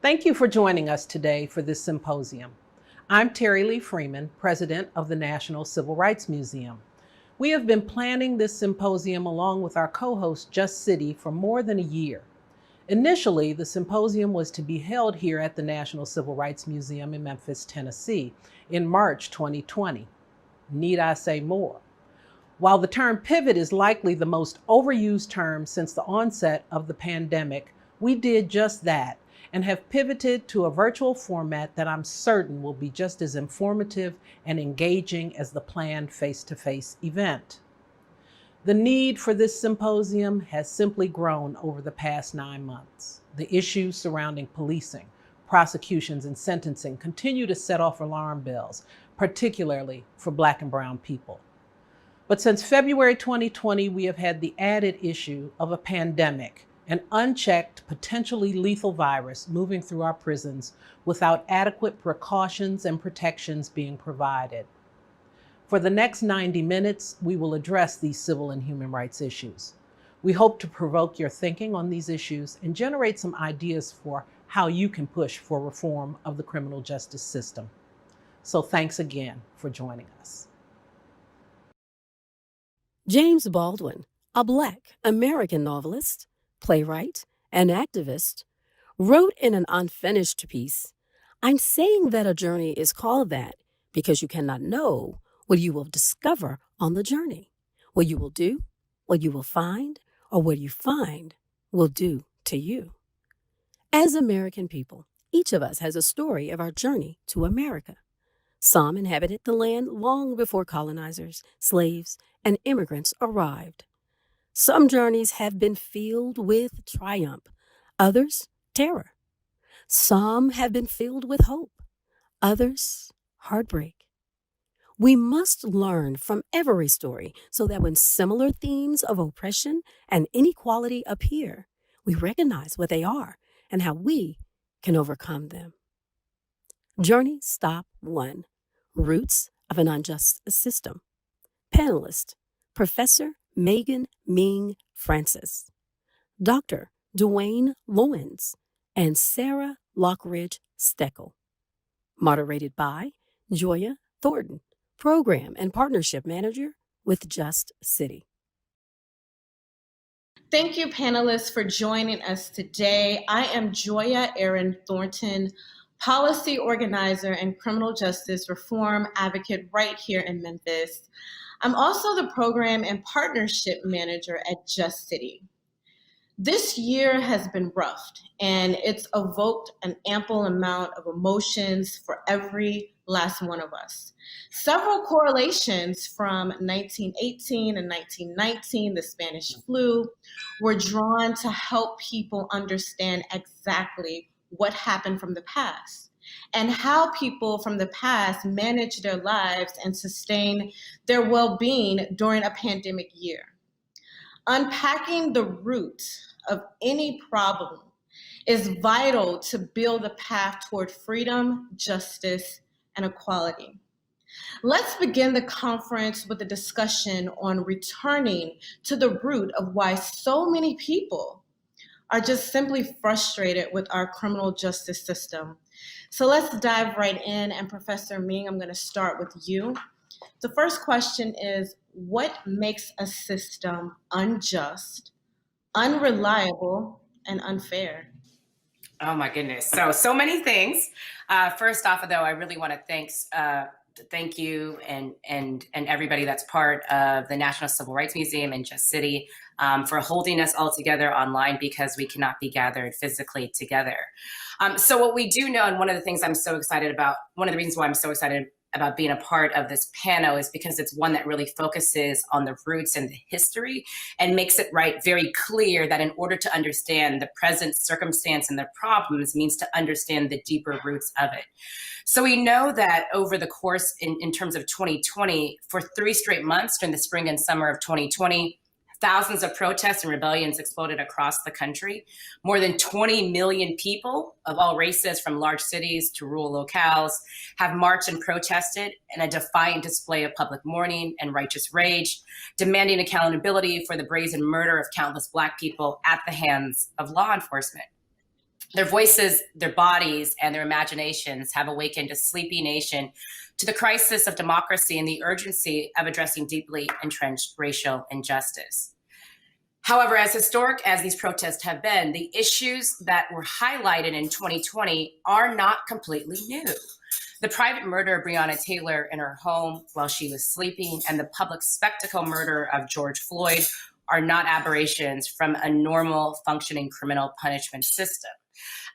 Thank you for joining us today for this symposium. I'm Terry Lee Freeman, President of the National Civil Rights Museum. We have been planning this symposium along with our co-host Just City for more than a year. Initially, the symposium was to be held here at the National Civil Rights Museum in Memphis, Tennessee in March 2020. Need I say more? While the term pivot is likely the most overused term since the onset of the pandemic, we did just that and have pivoted to a virtual format that I'm certain will be just as informative and engaging as the planned face-to-face event. The need for this symposium has simply grown over the past 9 months. The issues surrounding policing, prosecutions, and sentencing continue to set off alarm bells, particularly for Black and brown people. But since February 2020, we have had the added issue of a pandemic, an unchecked, potentially lethal virus moving through our prisons without adequate precautions and protections being provided. For the next 90 minutes, we will address these civil and human rights issues. We hope to provoke your thinking on these issues and generate some ideas for how you can push for reform of the criminal justice system. So thanks again for joining us. James Baldwin, a Black American novelist, playwright, and activist, wrote in an unfinished piece, I'm saying that a journey is called that because you cannot know what you will discover on the journey, what you will do, what you will find, or what you find will do to you. As American people, each of us has a story of our journey to America. Some inhabited the land long before colonizers, slaves, and immigrants arrived. Some journeys have been filled with triumph, others, terror. Some have been filled with hope, others, heartbreak. We must learn from every story so that when similar themes of oppression and inequality appear, we recognize what they are and how we can overcome them. Journey Stop 1: Roots of an Unjust System. Panelist: Professor Megan Ming Francis, Dr. Dwayne Lowens, and Sarah Lockridge Steckel. Moderated by Joya Thornton, Program and Partnership Manager with Just City. Thank you, panelists, for joining us today. I am Joya Erin Thornton, policy organizer and criminal justice reform advocate right here in Memphis. I'm also the program and partnership manager at Just City. This year has been rough, and it's evoked an ample amount of emotions for every last one of us. Several correlations from 1918 and 1919, the Spanish flu, were drawn to help people understand exactly what happened from the past and how people from the past managed their lives and sustained their well-being during a pandemic year. Unpacking the root of any problem is vital to build a path toward freedom, justice, and equality. Let's begin the conference with a discussion on returning to the root of why so many people are just simply frustrated with our criminal justice system. So let's dive right in, and Professor Ming, I'm going to start with you. The first question is, what makes a system unjust, unreliable, and unfair? Oh my goodness. So many things. First off, though, I really want to thank you and everybody that's part of the National Civil Rights Museum in Just City for holding us all together online because we cannot be gathered physically together. So what we do know, and one of the things I'm so excited about, one of the reasons why I'm so excited about being a part of this panel is because it's one that really focuses on the roots and the history and makes it very clear that in order to understand the present circumstance and the problems means to understand the deeper roots of it. So we know that over the course in terms of 2020, for 3 straight months during the spring and summer of 2020, thousands of protests and rebellions exploded across the country. More than 20 million people of all races, from large cities to rural locales, have marched and protested in a defiant display of public mourning and righteous rage, demanding accountability for the brazen murder of countless Black people at the hands of law enforcement. Their voices, their bodies, and their imaginations have awakened a sleepy nation to the crisis of democracy and the urgency of addressing deeply entrenched racial injustice. However, as historic as these protests have been, the issues that were highlighted in 2020 are not completely new. The private murder of Breonna Taylor in her home while she was sleeping and the public spectacle murder of George Floyd are not aberrations from a normal functioning criminal punishment system.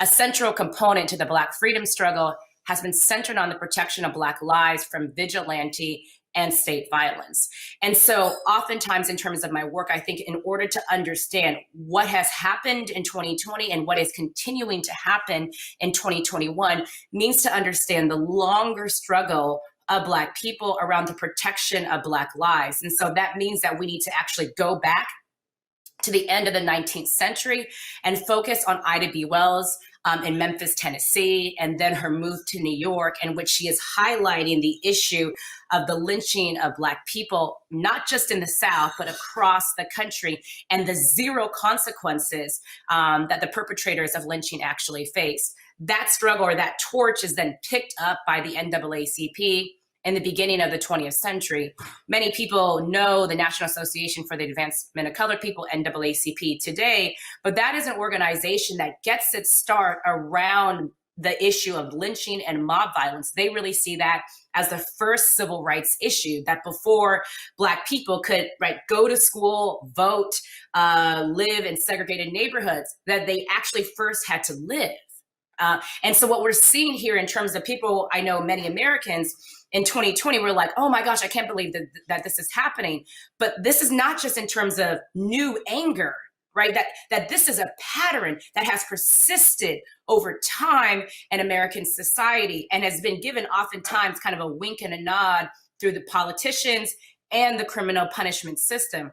A central component to the Black freedom struggle has been centered on the protection of Black lives from vigilante and state violence. And so oftentimes in terms of my work, I think in order to understand what has happened in 2020 and what is continuing to happen in 2021 means to understand the longer struggle of Black people around the protection of Black lives. And so that means that we need to actually go back to the end of the 19th century and focus on Ida B. Wells in Memphis, Tennessee, and then her move to New York, in which she is highlighting the issue of the lynching of Black people, not just in the South, but across the country, and the zero consequences that the perpetrators of lynching actually face. That struggle, or that torch, is then picked up by the NAACP in the beginning of the 20th century. Many people know the National Association for the Advancement of Colored People, NAACP, today, but that is an organization that gets its start around the issue of lynching and mob violence. They really see that as the first civil rights issue, that before Black people could go to school, vote, live in segregated neighborhoods, that they actually first had to live. And so what we're seeing here in terms of people, I know many Americans in 2020 were like, oh my gosh, I can't believe that this is happening. But this is not just in terms of new anger, right? That this is a pattern that has persisted over time in American society and has been given oftentimes kind of a wink and a nod through the politicians and the criminal punishment system.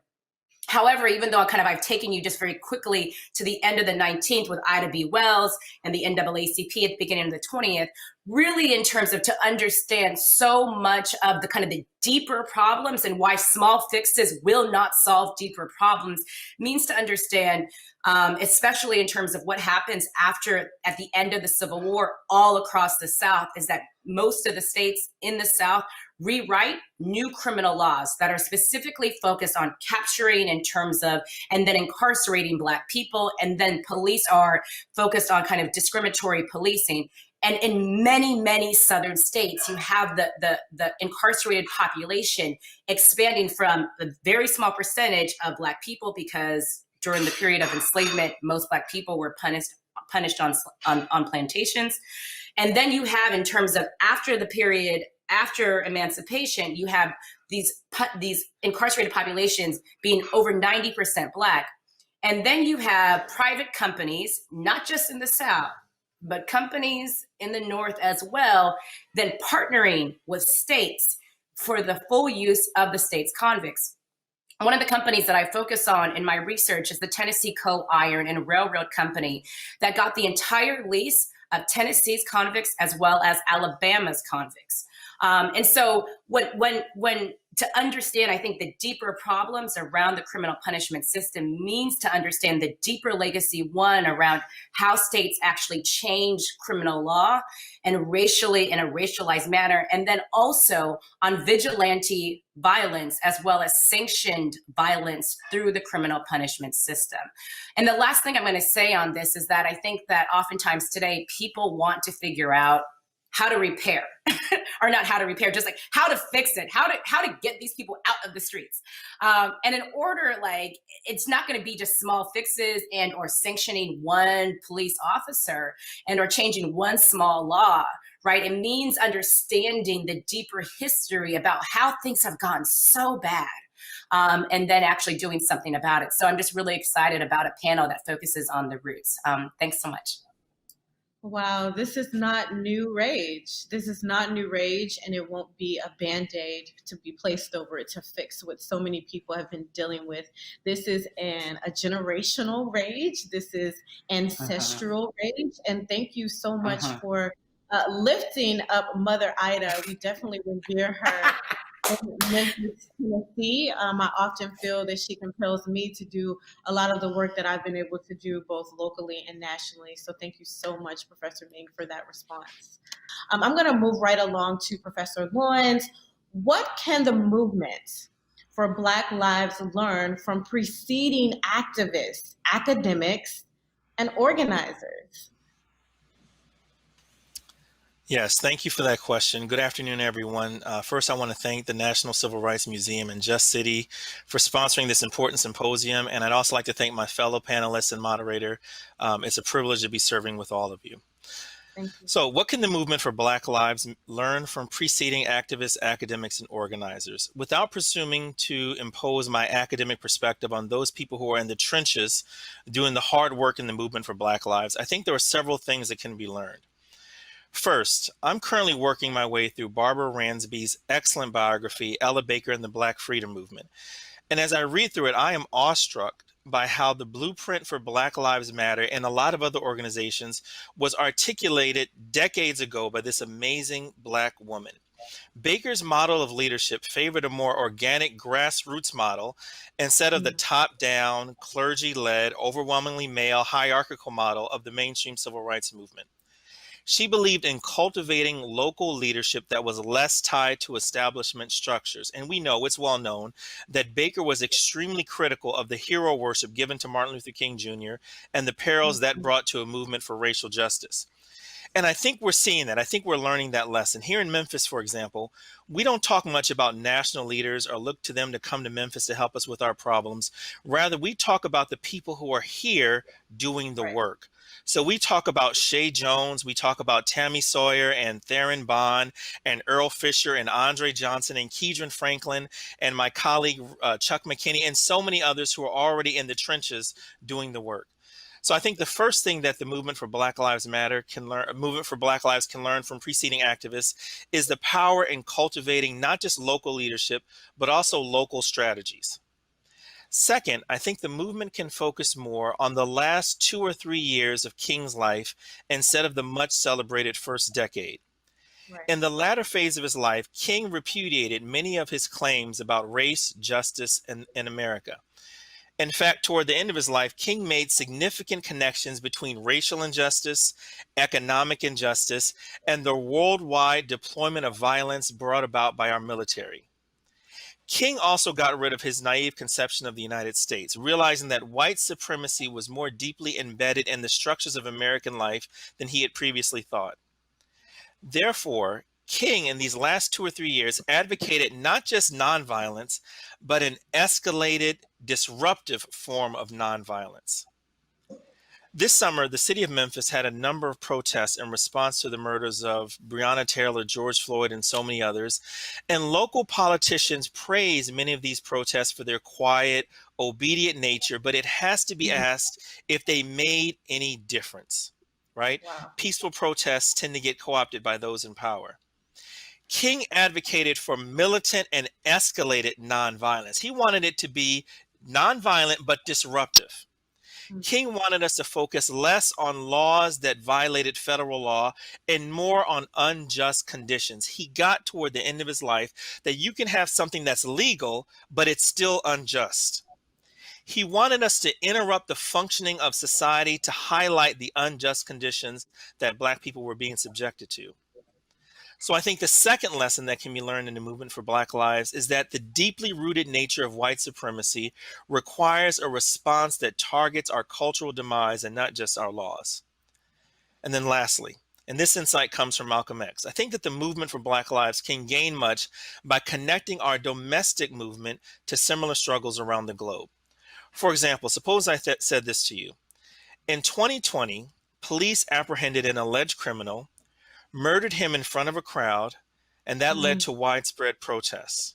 However, even though I've taken you just very quickly to the end of the 19th with Ida B. Wells and the NAACP at the beginning of the 20th, really in terms of to understand so much of the kind of the deeper problems and why small fixes will not solve deeper problems means to understand, especially in terms of what happens at the end of the Civil War all across the South, is that most of the states in the South rewrite new criminal laws that are specifically focused on capturing in terms of, and then incarcerating Black people. And then police are focused on kind of discriminatory policing. And in many, many Southern states, you have the incarcerated population expanding from a very small percentage of Black people, because during the period of enslavement, most Black people were punished on plantations. And then you have, in terms of after emancipation, you have these incarcerated populations being over 90% Black. And then you have private companies, not just in the South, but companies in the North as well, then partnering with states for the full use of the state's convicts. One of the companies that I focus on in my research is the Tennessee Coal, Iron, and Railroad Company that got the entire lease of Tennessee's convicts as well as Alabama's convicts. And so when to understand, I think, the deeper problems around the criminal punishment system means to understand the deeper legacy, one, around how states actually change criminal law and racially in a racialized manner, and then also on vigilante violence as well as sanctioned violence through the criminal punishment system. And the last thing I'm going to say on this is that I think that oftentimes today people want to figure out how to repair, or not how to repair, just like how to fix it, how to get these people out of the streets. And in order, it's not going to be just small fixes and or sanctioning one police officer and or changing one small law, right? It means understanding the deeper history about how things have gone so bad. And then actually doing something about it. So I'm just really excited about a panel that focuses on the roots. Thanks so much. Wow, this is not new rage. This is not new rage, and it won't be a Band-Aid to be placed over it to fix what so many people have been dealing with. This is a generational rage. This is ancestral rage. And thank you so much for lifting up Mother Ida. We definitely revere her. In Memphis, Tennessee. I often feel that she compels me to do a lot of the work that I've been able to do both locally and nationally. So thank you so much, Professor Ming, for that response. I'm going to move right along to Professor Loines. What can the movement for Black Lives learn from preceding activists, academics, and organizers? Yes, thank you for that question. Good afternoon, everyone. First, I want to thank the National Civil Rights Museum in Just City for sponsoring this important symposium. And I'd also like to thank my fellow panelists and moderator. It's a privilege to be serving with all of you. Thank you. So what can the movement for Black Lives learn from preceding activists, academics, and organizers? Without presuming to impose my academic perspective on those people who are in the trenches doing the hard work in the movement for Black Lives, I think there are several things that can be learned. First, I'm currently working my way through Barbara Ransby's excellent biography, Ella Baker and the Black Freedom Movement. And as I read through it, I am awestruck by how the blueprint for Black Lives Matter and a lot of other organizations was articulated decades ago by this amazing Black woman. Baker's model of leadership favored a more organic grassroots model instead of the top-down, clergy-led, overwhelmingly male, hierarchical model of the mainstream civil rights movement. She believed in cultivating local leadership that was less tied to establishment structures. And we know, it's well known, that Baker was extremely critical of the hero worship given to Martin Luther King Jr. and the perils that brought to a movement for racial justice. And I think we're seeing that. I think we're learning that lesson. Here in Memphis, for example, we don't talk much about national leaders or look to them to come to Memphis to help us with our problems. Rather, we talk about the people who are here doing the Right. work. So we talk about Shay Jones, we talk about Tammy Sawyer and Theron Bond and Earl Fisher and Andre Johnson and Keedron Franklin and my colleague Chuck McKinney and so many others who are already in the trenches doing the work. So I think the first thing that the movement for Black Lives Matter can learn, movement for Black Lives can learn from preceding activists is the power in cultivating not just local leadership, but also local strategies. Second, I think the movement can focus more on the last 2 or 3 years of King's life instead of the much celebrated first decade. Right. In the latter phase of his life, King repudiated many of his claims about race, justice, and in America. In fact, toward the end of his life, King made significant connections between racial injustice, economic injustice, and the worldwide deployment of violence brought about by our military. King also got rid of his naive conception of the United States, realizing that white supremacy was more deeply embedded in the structures of American life than he had previously thought. Therefore, King, in these last 2 or 3 years, advocated not just nonviolence, but an escalated, disruptive form of nonviolence. This summer, the city of Memphis had a number of protests in response to the murders of Breonna Taylor, George Floyd, and so many others. And local politicians praised many of these protests for their quiet, obedient nature, but it has to be Mhm. asked if they made any difference, right? Wow. Peaceful protests tend to get co opted by those in power. King advocated for militant and escalated nonviolence. He wanted it to be nonviolent but disruptive. Mm. King wanted us to focus less on laws that violated federal law and more on unjust conditions. He got toward the end of his life that you can have something that's legal, but it's still unjust. He wanted us to interrupt the functioning of society to highlight the unjust conditions that Black people were being subjected to. So I think the second lesson that can be learned in the movement for Black Lives is that the deeply rooted nature of white supremacy requires a response that targets our cultural demise and not just our laws. And then lastly, and this insight comes from Malcolm X, I think that the movement for Black Lives can gain much by connecting our domestic movement to similar struggles around the globe. For example, suppose I said this to you. In 2020, police apprehended an alleged criminal, murdered him in front of a crowd, and that led Mhm. to widespread protests.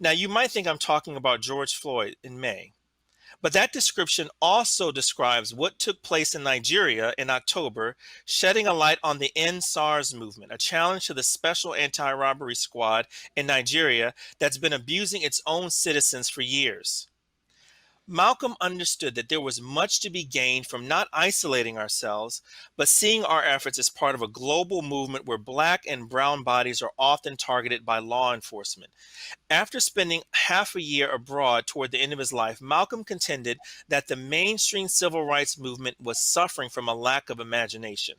Now, you might think I'm talking about George Floyd in May, but that description also describes what took place in Nigeria in October, shedding a light on the End SARS movement, a challenge to the Special Anti Robbery Squad in Nigeria that's been abusing its own citizens for years. Malcolm understood that there was much to be gained from not isolating ourselves, but seeing our efforts as part of a global movement where Black and brown bodies are often targeted by law enforcement. After spending half a year abroad toward the end of his life, Malcolm contended that the mainstream civil rights movement was suffering from a lack of imagination.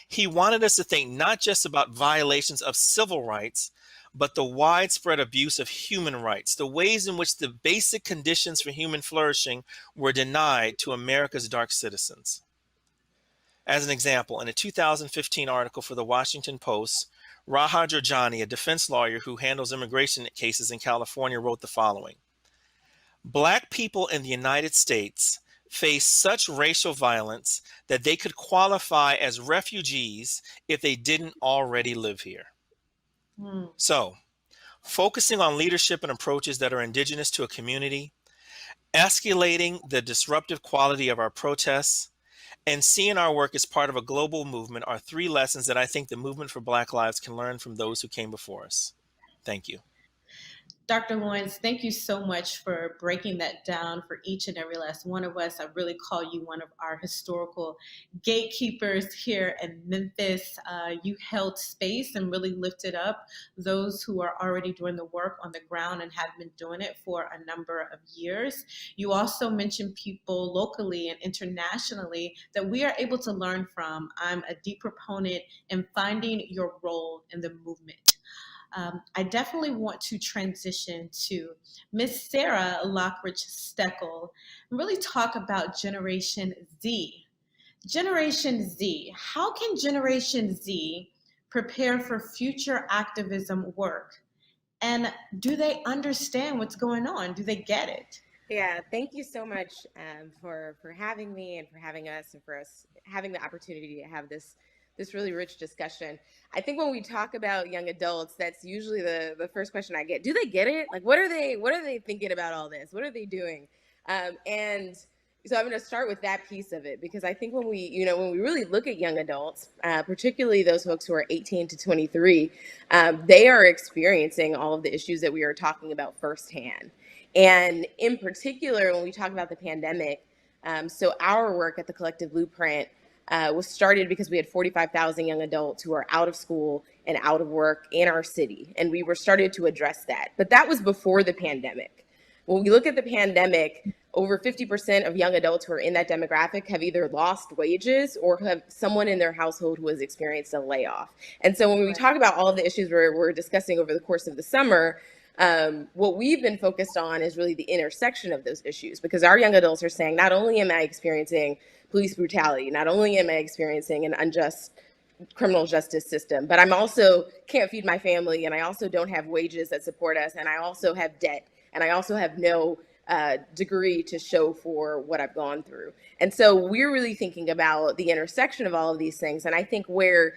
He wanted us to think not just about violations of civil rights, but the widespread abuse of human rights, the ways in which the basic conditions for human flourishing were denied to America's dark citizens. As an example, in a 2015 article for the Washington Post, Raha Jorjani, a defense lawyer who handles immigration cases in California, wrote the following: Black people in the United States face such racial violence that they could qualify as refugees if they didn't already live here. Mm. So, focusing on leadership and approaches that are indigenous to a community, escalating the disruptive quality of our protests, and seeing our work as part of a global movement are three lessons that I think the movement for Black Lives can learn from those who came before us. Thank you. Dr. Lawrence, thank you so much for breaking that down for each and every last one of us. I really call you one of our historical gatekeepers here in Memphis. You held space and really lifted up those who are already doing the work on the ground and have been doing it for a number of years. You also mentioned people locally and internationally that we are able to learn from. I'm a deep proponent in finding your role in the movement. I definitely want to transition to Miss Sarah Lockridge Steckel and really talk about Generation Z. Generation Z, how can Generation Z prepare for future activism work? And do they understand what's going on? Do they get it? Yeah, thank you so much for having me and for having us and for us having the opportunity to have this really rich discussion. I think when we talk about young adults, that's usually the first question I get. Do they get it? Like, what are they thinking about all this? What are they doing? And so I'm going to start with that piece of it, because I think when we really look at young adults, particularly those folks who are 18 to 23, they are experiencing all of the issues that we are talking about firsthand. And in particular, when we talk about the pandemic, so our work at the Collective Blueprint was started because we had 45,000 young adults who are out of school and out of work in our city. And we were started to address that. But that was before the pandemic. When we look at the pandemic, over 50% of young adults who are in that demographic have either lost wages or have someone in their household who has experienced a layoff. And so when we talk about all of the issues we're discussing over the course of the summer, what we've been focused on is really the intersection of those issues, because our young adults are saying, not only am I experiencing police brutality, not only am I experiencing an unjust criminal justice system, but I'm also can't feed my family, and I also don't have wages that support us, and I also have debt, and I also have no degree to show for what I've gone through. And so we're really thinking about the intersection of all of these things. And I think where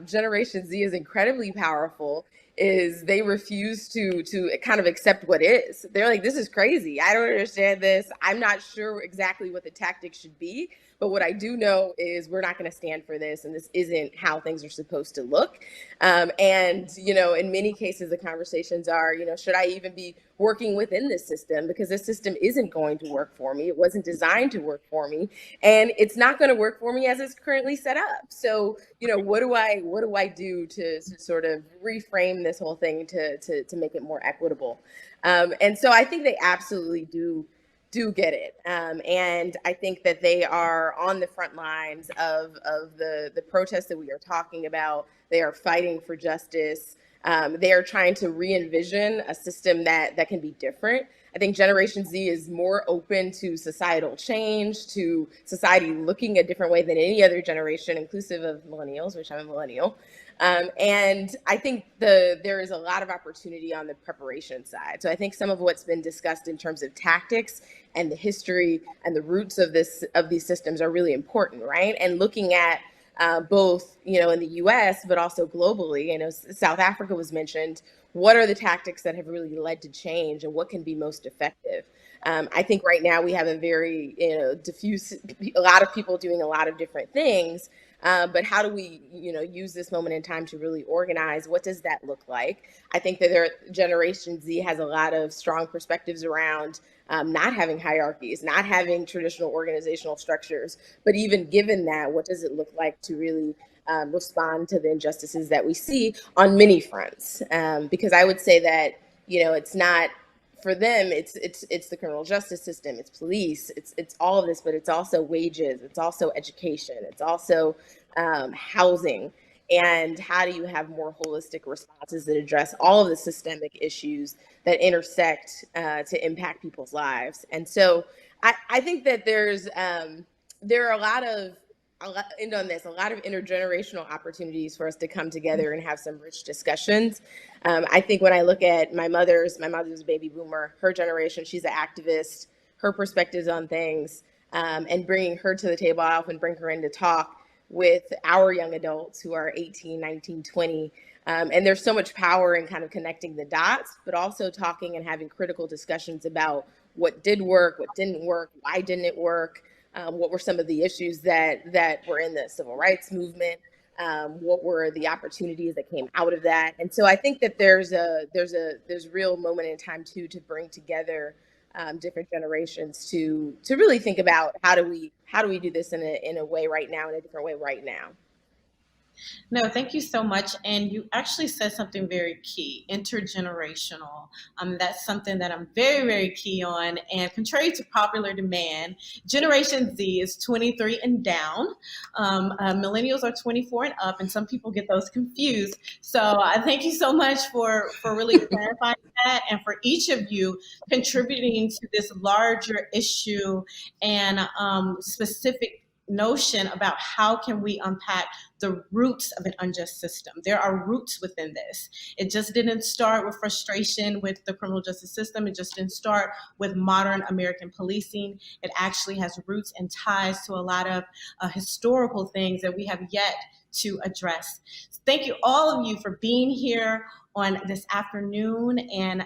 Generation Z is incredibly powerful is they refuse to kind of accept what is. They're like, this is crazy. I don't understand this. I'm not sure exactly what the tactics should be. But what I do know is we're not going to stand for this, and this isn't how things are supposed to look. And, in many cases, the conversations are, should I even be working within this system? Because this system isn't going to work for me. It wasn't designed to work for me, and it's not going to work for me as it's currently set up. So, what do I do to sort of reframe this whole thing to make it more equitable? And so I think they absolutely do get it. And I think that they are on the front lines of the protests that we are talking about. They are fighting for justice. They are trying to re-envision a system that can be different. I think Generation Z is more open to societal change, to society looking a different way than any other generation, inclusive of millennials, which I'm a millennial. And I think there is a lot of opportunity on the preparation side. So I think some of what's been discussed in terms of tactics and the history and the roots of these systems are really important, right? And looking at both, in the U.S., but also globally, South Africa was mentioned. What are the tactics that have really led to change, and what can be most effective? I think right now we have a very, diffuse, a lot of people doing a lot of different things. But how do we, use this moment in time to really organize? What does that look like? I think that Generation Z has a lot of strong perspectives around not having hierarchies, not having traditional organizational structures. But even given that, what does it look like to really respond to the injustices that we see on many fronts? Because I would say that, it's not, for them, it's the criminal justice system, it's police, it's all of this, but it's also wages, it's also education, it's also housing. And how do you have more holistic responses that address all of the systemic issues that intersect to impact people's lives? And so I think that there are a lot of intergenerational opportunities for us to come together and have some rich discussions. I think when I look at my mother's a baby boomer, her generation, she's an activist, her perspectives on things, and bringing her to the table, I often bring her in to talk with our young adults who are 18, 19, 20. And there's so much power in kind of connecting the dots, but also talking and having critical discussions about what did work, what didn't work, why didn't it work, what were some of the issues that were in the civil rights movement, what were the opportunities that came out of that. And so I think that there's a real moment in time too to bring together different generations to really think about how do we do this in a way right now, in a different way right now. No, thank you so much. And you actually said something very key, intergenerational. That's something that I'm very, very key on. And contrary to popular demand, Generation Z is 23 and down. Millennials are 24 and up, and some people get those confused. So I thank you so much for really clarifying that, and for each of you contributing to this larger issue and specific notion about how can we unpack the roots of an unjust system. There are roots within this. It just didn't start with frustration with the criminal justice system. It just didn't start with modern American policing. It actually has roots and ties to a lot of historical things that we have yet to address. Thank you, all of you, for being here on this afternoon, and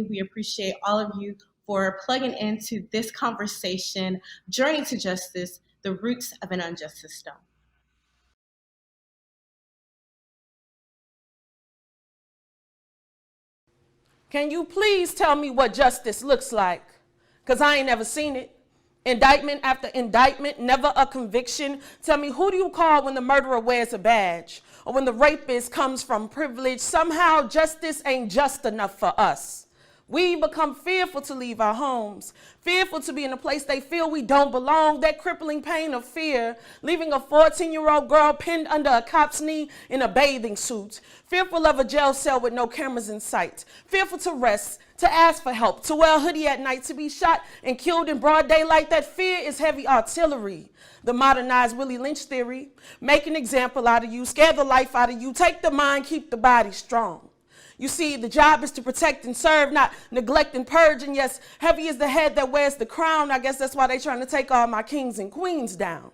we appreciate all of you for plugging into this conversation, Journey to Justice, the Roots of an Unjust System. Can you please tell me what justice looks like? Because I ain't never seen it. Indictment after indictment, never a conviction. Tell me, who do you call when the murderer wears a badge? Or when the rapist comes from privilege? Somehow justice ain't just enough for us. We become fearful to leave our homes, fearful to be in a place they feel we don't belong, that crippling pain of fear, leaving a 14-year-old girl pinned under a cop's knee in a bathing suit, fearful of a jail cell with no cameras in sight, fearful to rest, to ask for help, to wear a hoodie at night, to be shot and killed in broad daylight. That fear is heavy artillery. The modernized Willie Lynch theory, make an example out of you, scare the life out of you, take the mind, keep the body strong. You see, the job is to protect and serve, not neglect and purge. And yes, heavy is the head that wears the crown. I guess that's why they're trying to take all my kings and queens down.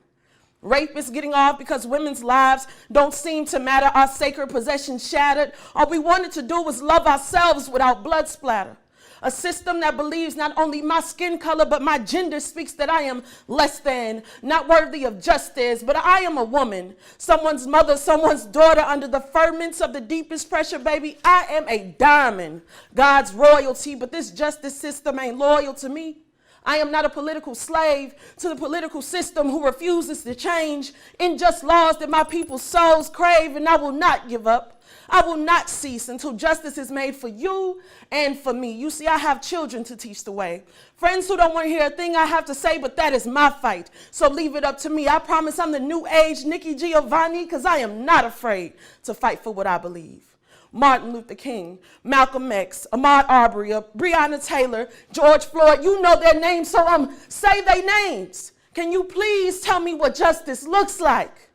Rapists getting off because women's lives don't seem to matter, our sacred possessions shattered. All we wanted to do was love ourselves without blood splatter. A system that believes not only my skin color, but my gender speaks that I am less than, not worthy of justice, but I am a woman, someone's mother, someone's daughter, under the ferments of the deepest pressure, baby. I am a diamond, God's royalty, but this justice system ain't loyal to me. I am not a political slave to the political system who refuses to change unjust laws that my people's souls crave, and I will not give up. I will not cease until justice is made for you and for me. You see, I have children to teach the way. Friends who don't want to hear a thing I have to say, but that is my fight. So leave it up to me. I promise I'm the new age Nikki Giovanni, because I am not afraid to fight for what I believe. Martin Luther King, Malcolm X, Ahmaud Arbery, Breonna Taylor, George Floyd, you know their names, so say their names. Can you please tell me what justice looks like?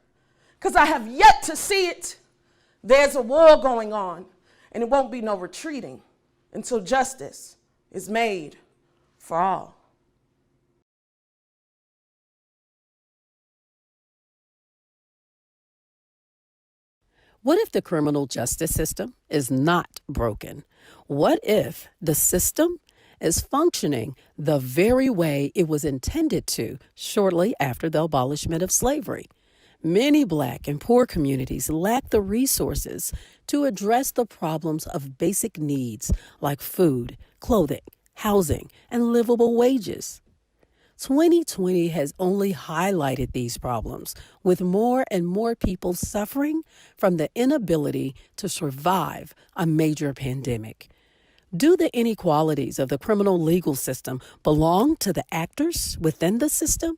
Because I have yet to see it. There's a war going on, and it won't be no retreating until justice is made for all. What if the criminal justice system is not broken? What if the system is functioning the very way it was intended to shortly after the abolishment of slavery? Many Black and poor communities lack the resources to address the problems of basic needs like food, clothing, housing, and livable wages. 2020 has only highlighted these problems, with more and more people suffering from the inability to survive a major pandemic. Do the inequalities of the criminal legal system belong to the actors within the system,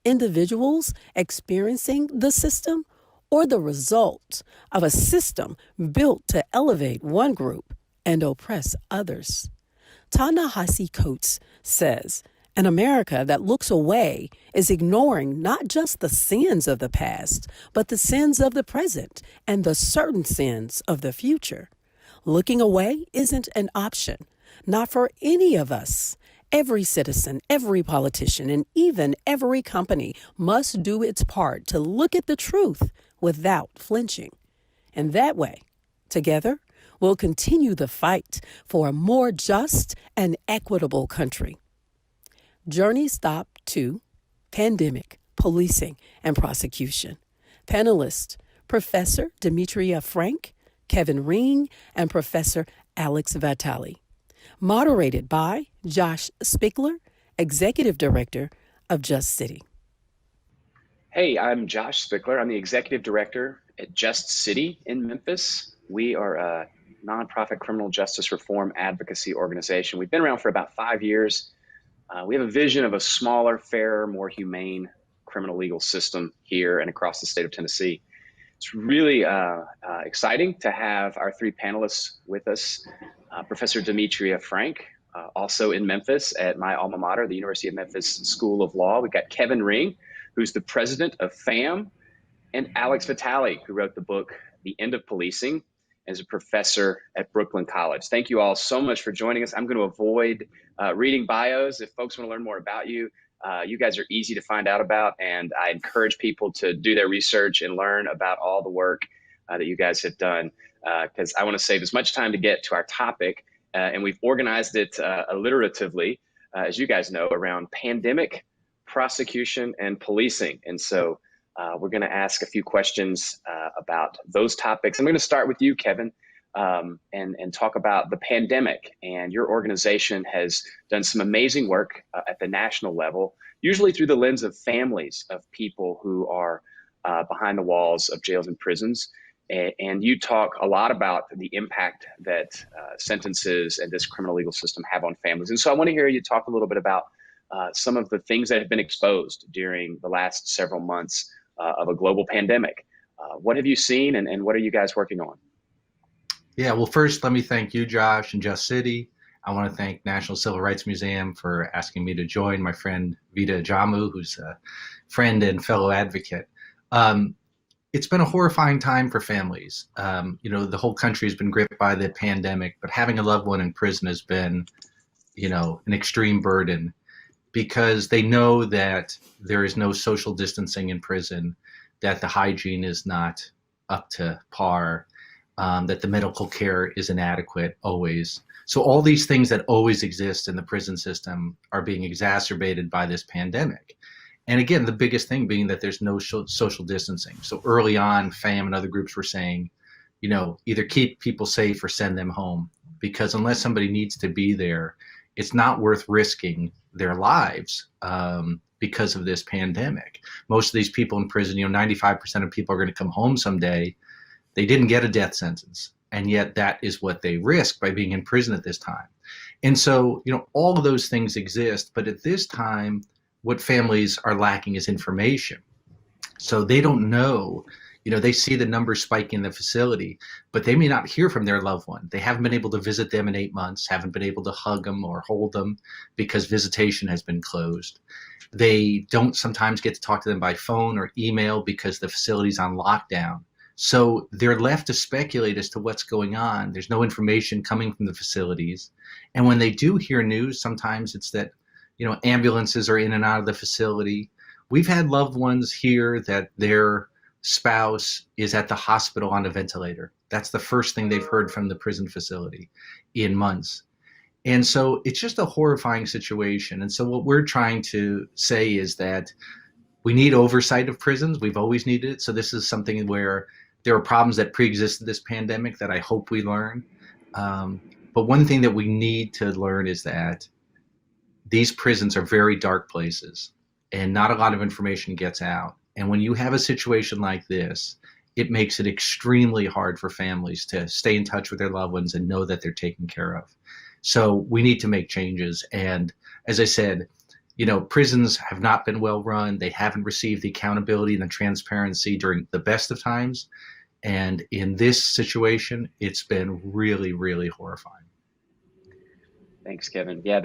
individuals experiencing the system, or the result of a system built to elevate one group and oppress others? Ta-Nehisi Coates says, an America that looks away is ignoring not just the sins of the past, but the sins of the present and the certain sins of the future. Looking away isn't an option, not for any of us. Every citizen, every politician, and even every company must do its part to look at the truth without flinching. And that way, together, we'll continue the fight for a more just and equitable country. Journey Stop 2, Pandemic, Policing, and Prosecution. Panelists, Professor Demetria Frank, Kevin Ring, and Professor Alex Vitale. Moderated by Josh Spickler, Executive Director of Just City. Hey, I'm Josh Spickler. I'm the Executive Director at Just City in Memphis. We are a nonprofit criminal justice reform advocacy organization. We've been around for about 5 years. We have a vision of a smaller, fairer, more humane criminal legal system here and across the state of Tennessee. It's really exciting to have our three panelists with us. Professor Demetria Frank, also in Memphis at my alma mater, the University of Memphis School of Law. We've got Kevin Ring, who's the president of FAM, and Alex Vitale, who wrote the book, The End of Policing, as a professor at Brooklyn College. Thank you all so much for joining us. I'm going to avoid reading bios. If folks want to learn more about you, you guys are easy to find out about, and I encourage people to do their research and learn about all the work that you guys have done, because I want to save as much time to get to our topic, and we've organized it alliteratively, as you guys know, around pandemic, prosecution, and policing. And so we're going to ask a few questions about those topics. I'm going to start with you, Kevin, and talk about the pandemic. And your organization has done some amazing work at the national level, usually through the lens of families of people who are behind the walls of jails and prisons. And you talk a lot about the impact that sentences and this criminal legal system have on families. And so I want to hear you talk a little bit about some of the things that have been exposed during the last several months of a global pandemic. What have you seen, and what are you guys working on? Yeah, well, first, let me thank you, Josh, and Just City. I want to thank National Civil Rights Museum for asking me to join, my friend Vida Ajamu, who's a friend and fellow advocate. It's been a horrifying time for families. The whole country has been gripped by the pandemic, but having a loved one in prison has been, an extreme burden, because they know that there is no social distancing in prison, that the hygiene is not up to par, that the medical care is inadequate always. So all these things that always exist in the prison system are being exacerbated by this pandemic. And again, the biggest thing being that there's no social distancing. So early on, FAM and other groups were saying, either keep people safe or send them home, because unless somebody needs to be there, it's not worth risking their lives because of this pandemic. Most of these people in prison, 95% of people are going to come home someday. They didn't get a death sentence, and yet that is what they risk by being in prison at this time. And so, all of those things exist, but at this time, what families are lacking is information. So they don't know, they see the numbers spike in the facility, but they may not hear from their loved one. They haven't been able to visit them in 8 months, haven't been able to hug them or hold them because visitation has been closed. They don't sometimes get to talk to them by phone or email because the facility's on lockdown. So they're left to speculate as to what's going on. There's no information coming from the facilities. And when they do hear news, sometimes it's that, ambulances are in and out of the facility. We've had loved ones here that their spouse is at the hospital on a ventilator. That's the first thing they've heard from the prison facility in months. And so it's just a horrifying situation. And so what we're trying to say is that we need oversight of prisons. We've always needed it. So this is something where there are problems that pre-existed this pandemic that I hope we learn. But one thing that we need to learn is that these prisons are very dark places, and not a lot of information gets out. And when you have a situation like this, it makes it extremely hard for families to stay in touch with their loved ones and know that they're taken care of. So we need to make changes. And as I said, prisons have not been well run. They haven't received the accountability and the transparency during the best of times. And in this situation, it's been really, really horrifying. Thanks, Kevin. Yeah,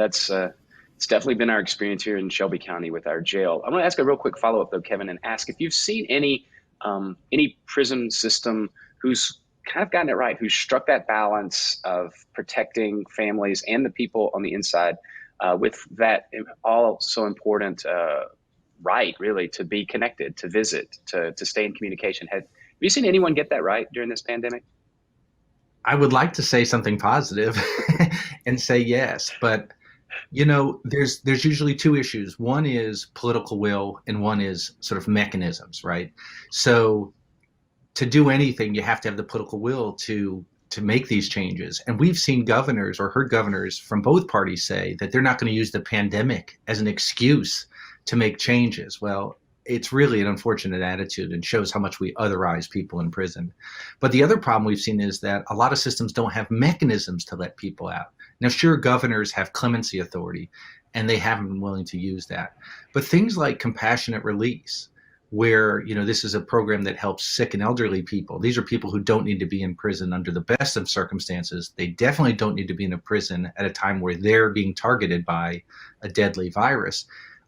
it's definitely been our experience here in Shelby County with our jail. I want to ask a real quick follow-up though, Kevin, and ask if you've seen any prison system who's kind of gotten it right, who's struck that balance of protecting families and the people on the inside with that all so important right, really, to be connected, to visit, to stay in communication. Have you seen anyone get that right during this pandemic? I would like to say something positive and say yes, but there's usually two issues. One is political will, and one is sort of mechanisms, right? So to do anything, you have to have the political will to make these changes. And we've seen governors or heard governors from both parties say that they're not going to use the pandemic as an excuse to make changes. Well, it's really an unfortunate attitude and shows how much we otherize people in prison. But the other problem we've seen is that a lot of systems don't have mechanisms to let people out. Now, sure, governors have clemency authority, and they haven't been willing to use that. But things like compassionate release, where, this is a program that helps sick and elderly people. These are people who don't need to be in prison under the best of circumstances. They definitely don't need to be in a prison at a time where they're being targeted by a deadly virus.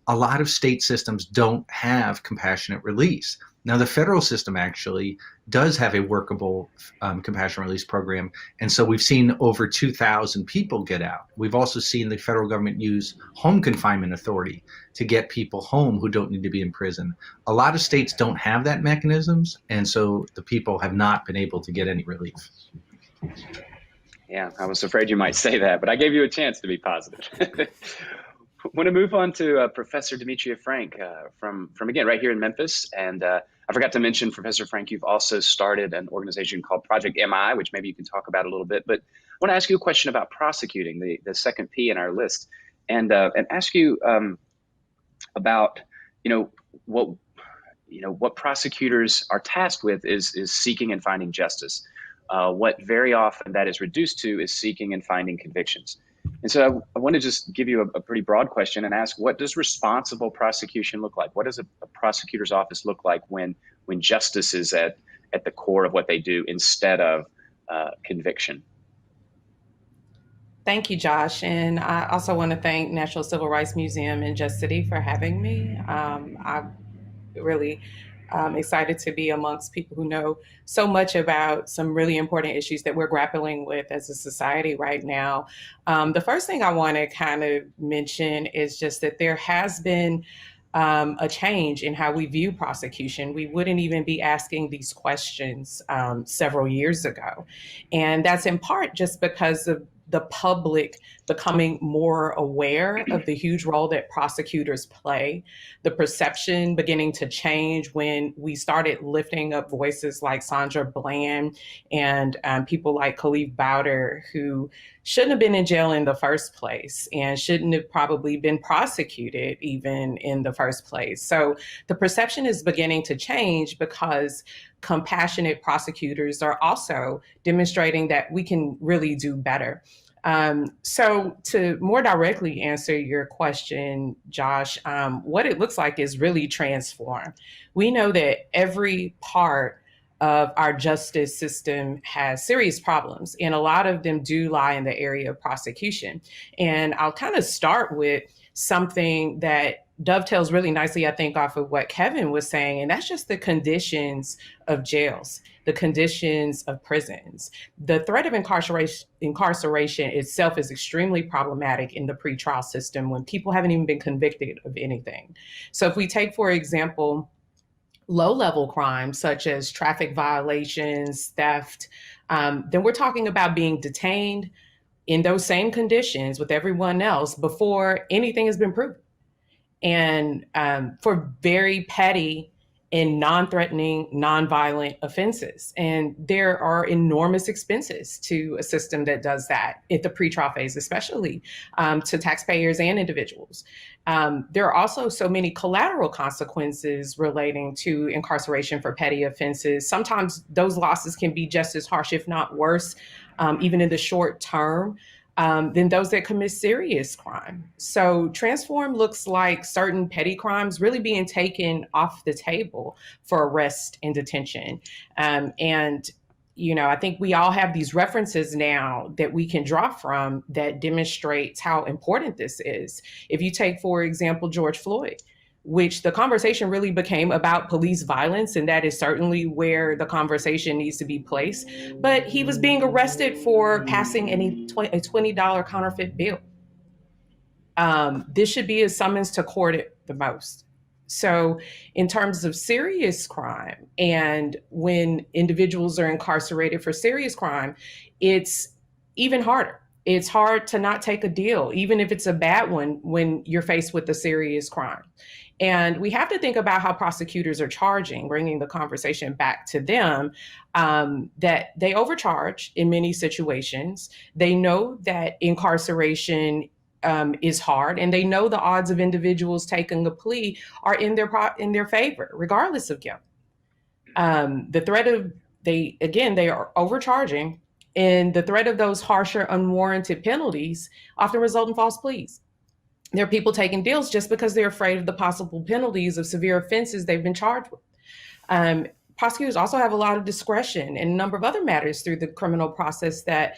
a lot of state systems don't have compassionate release. Now, the federal system actually does have a workable compassionate release program. And so we've seen over 2,000 people get out. We've also seen the federal government use home confinement authority to get people home who don't need to be in prison. A lot of states don't have that mechanisms. And so the people have not been able to get any relief. Yeah, I was afraid you might say that, but I gave you a chance to be positive. I want to move on to Professor Demetria Frank from again, right here in Memphis. And I forgot to mention, Professor Frank, you've also started an organization called Project MI, which maybe you can talk about a little bit. But I want to ask you a question about prosecuting, the second P in our list, and ask you about, what prosecutors are tasked with is seeking and finding justice. What very often that is reduced to is seeking and finding convictions. And so I want to just give you a pretty broad question and ask, what does responsible prosecution look like? What does a prosecutor's office look like when justice is at the core of what they do instead of conviction? Thank you, Josh. And I also want to thank National Civil Rights Museum and Just City for having me. I'm really excited to be amongst people who know so much about some really important issues that we're grappling with as a society right now. The first thing I want to kind of mention is just that there has been a change in how we view prosecution. We wouldn't even be asking these questions several years ago. And that's in part just because of the public becoming more aware of the huge role that prosecutors play, the perception beginning to change when we started lifting up voices like Sandra Bland and people like Kalief Browder, who shouldn't have been in jail in the first place and shouldn't have probably been prosecuted even in the first place. So the perception is beginning to change because compassionate prosecutors are also demonstrating that we can really do better. So to more directly answer your question, Josh, what it looks like is really transform. We know that every part of our justice system has serious problems, and a lot of them do lie in the area of prosecution. And I'll kind of start with something that dovetails really nicely, I think, off of what Kevin was saying, and that's just the conditions of jails, the conditions of prisons. The threat of incarceration itself is extremely problematic in the pretrial system when people haven't even been convicted of anything. So if we take, for example, low-level crimes such as traffic violations, theft, then we're talking about being detained in those same conditions with everyone else before anything has been proven. And for very petty and non-threatening, non-violent offenses. And there are enormous expenses to a system that does that at the pretrial phase, especially to taxpayers and individuals. There are also so many collateral consequences relating to incarceration for petty offenses. Sometimes those losses can be just as harsh, if not worse, even in the short term, than those that commit serious crime. So transform looks like certain petty crimes really being taken off the table for arrest and detention. And I think we all have these references now that we can draw from that demonstrates how important this is. If you take, for example, George Floyd, which the conversation really became about police violence, and that is certainly where the conversation needs to be placed. But he was being arrested for passing a $20 counterfeit bill. This should be a summons to court at the most. So in terms of serious crime, and when individuals are incarcerated for serious crime, it's even harder. It's hard to not take a deal, even if it's a bad one, when you're faced with a serious crime. And we have to think about how prosecutors are charging, bringing the conversation back to them, that they overcharge in many situations. They know that incarceration is hard, and they know the odds of individuals taking a plea are in their favor, regardless of guilt. The threat of they are overcharging, and the threat of those harsher, unwarranted penalties often result in false pleas. There are people taking deals just because they're afraid of the possible penalties of severe offenses they've been charged with. Prosecutors also have a lot of discretion in a number of other matters through the criminal process that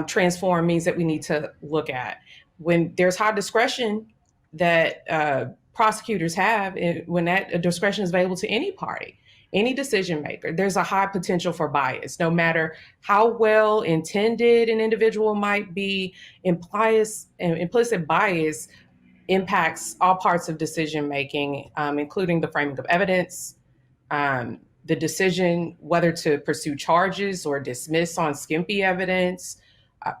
transform means that we need to look at. When there's high discretion that prosecutors have when that discretion is available to any party, any decision maker. There's a high potential for bias, no matter how well intended an individual might be. Implicit bias impacts all parts of decision making, including the framing of evidence, the decision whether to pursue charges or dismiss on skimpy evidence,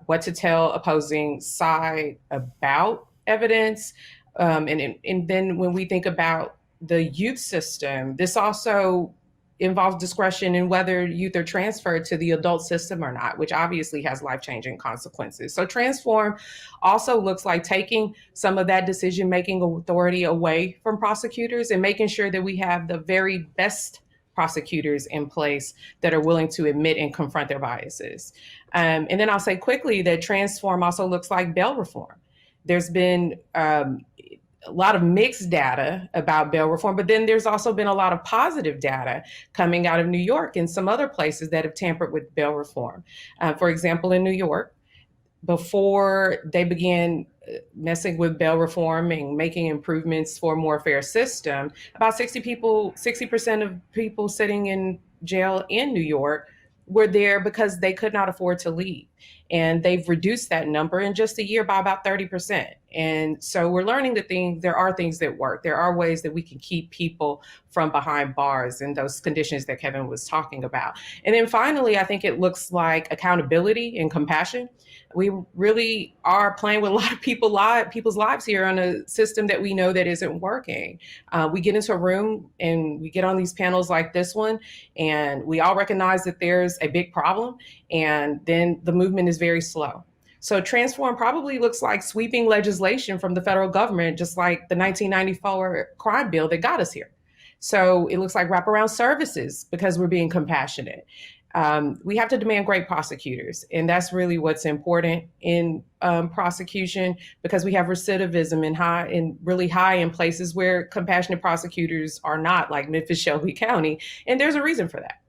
what to tell opposing side about evidence. And then when we think about the youth system, this also involves discretion in whether youth are transferred to the adult system or not, which obviously has life-changing consequences. So transform also looks like taking some of that decision-making authority away from prosecutors and making sure that we have the very best prosecutors in place that are willing to admit and confront their biases. And then I'll say quickly that transform also looks like bail reform. There's been a lot of mixed data about bail reform, but then there's also been a lot of positive data coming out of New York and some other places that have tampered with bail reform. For example, in New York, before they began messing with bail reform and making improvements for a more fair system, about 60% of people sitting in jail in New York were there because they could not afford to leave. And they've reduced that number in just a year by about 30%. And so we're learning that there are things that work. There are ways that we can keep people from behind bars in those conditions that Kevin was talking about. And then finally, I think it looks like accountability and compassion. We really are playing with a lot of people's lives here on a system that we know that isn't working. We get into a room and we get on these panels like this one, and we all recognize that there's a big problem, and then the movement is very slow. So transform probably looks like sweeping legislation from the federal government, just like the 1994 crime bill that got us here. So it looks like wraparound services because we're being compassionate. We have to demand great prosecutors, and that's really what's important in prosecution, because we have recidivism really high in places where compassionate prosecutors are not, like Memphis, Shelby County, and there's a reason for that.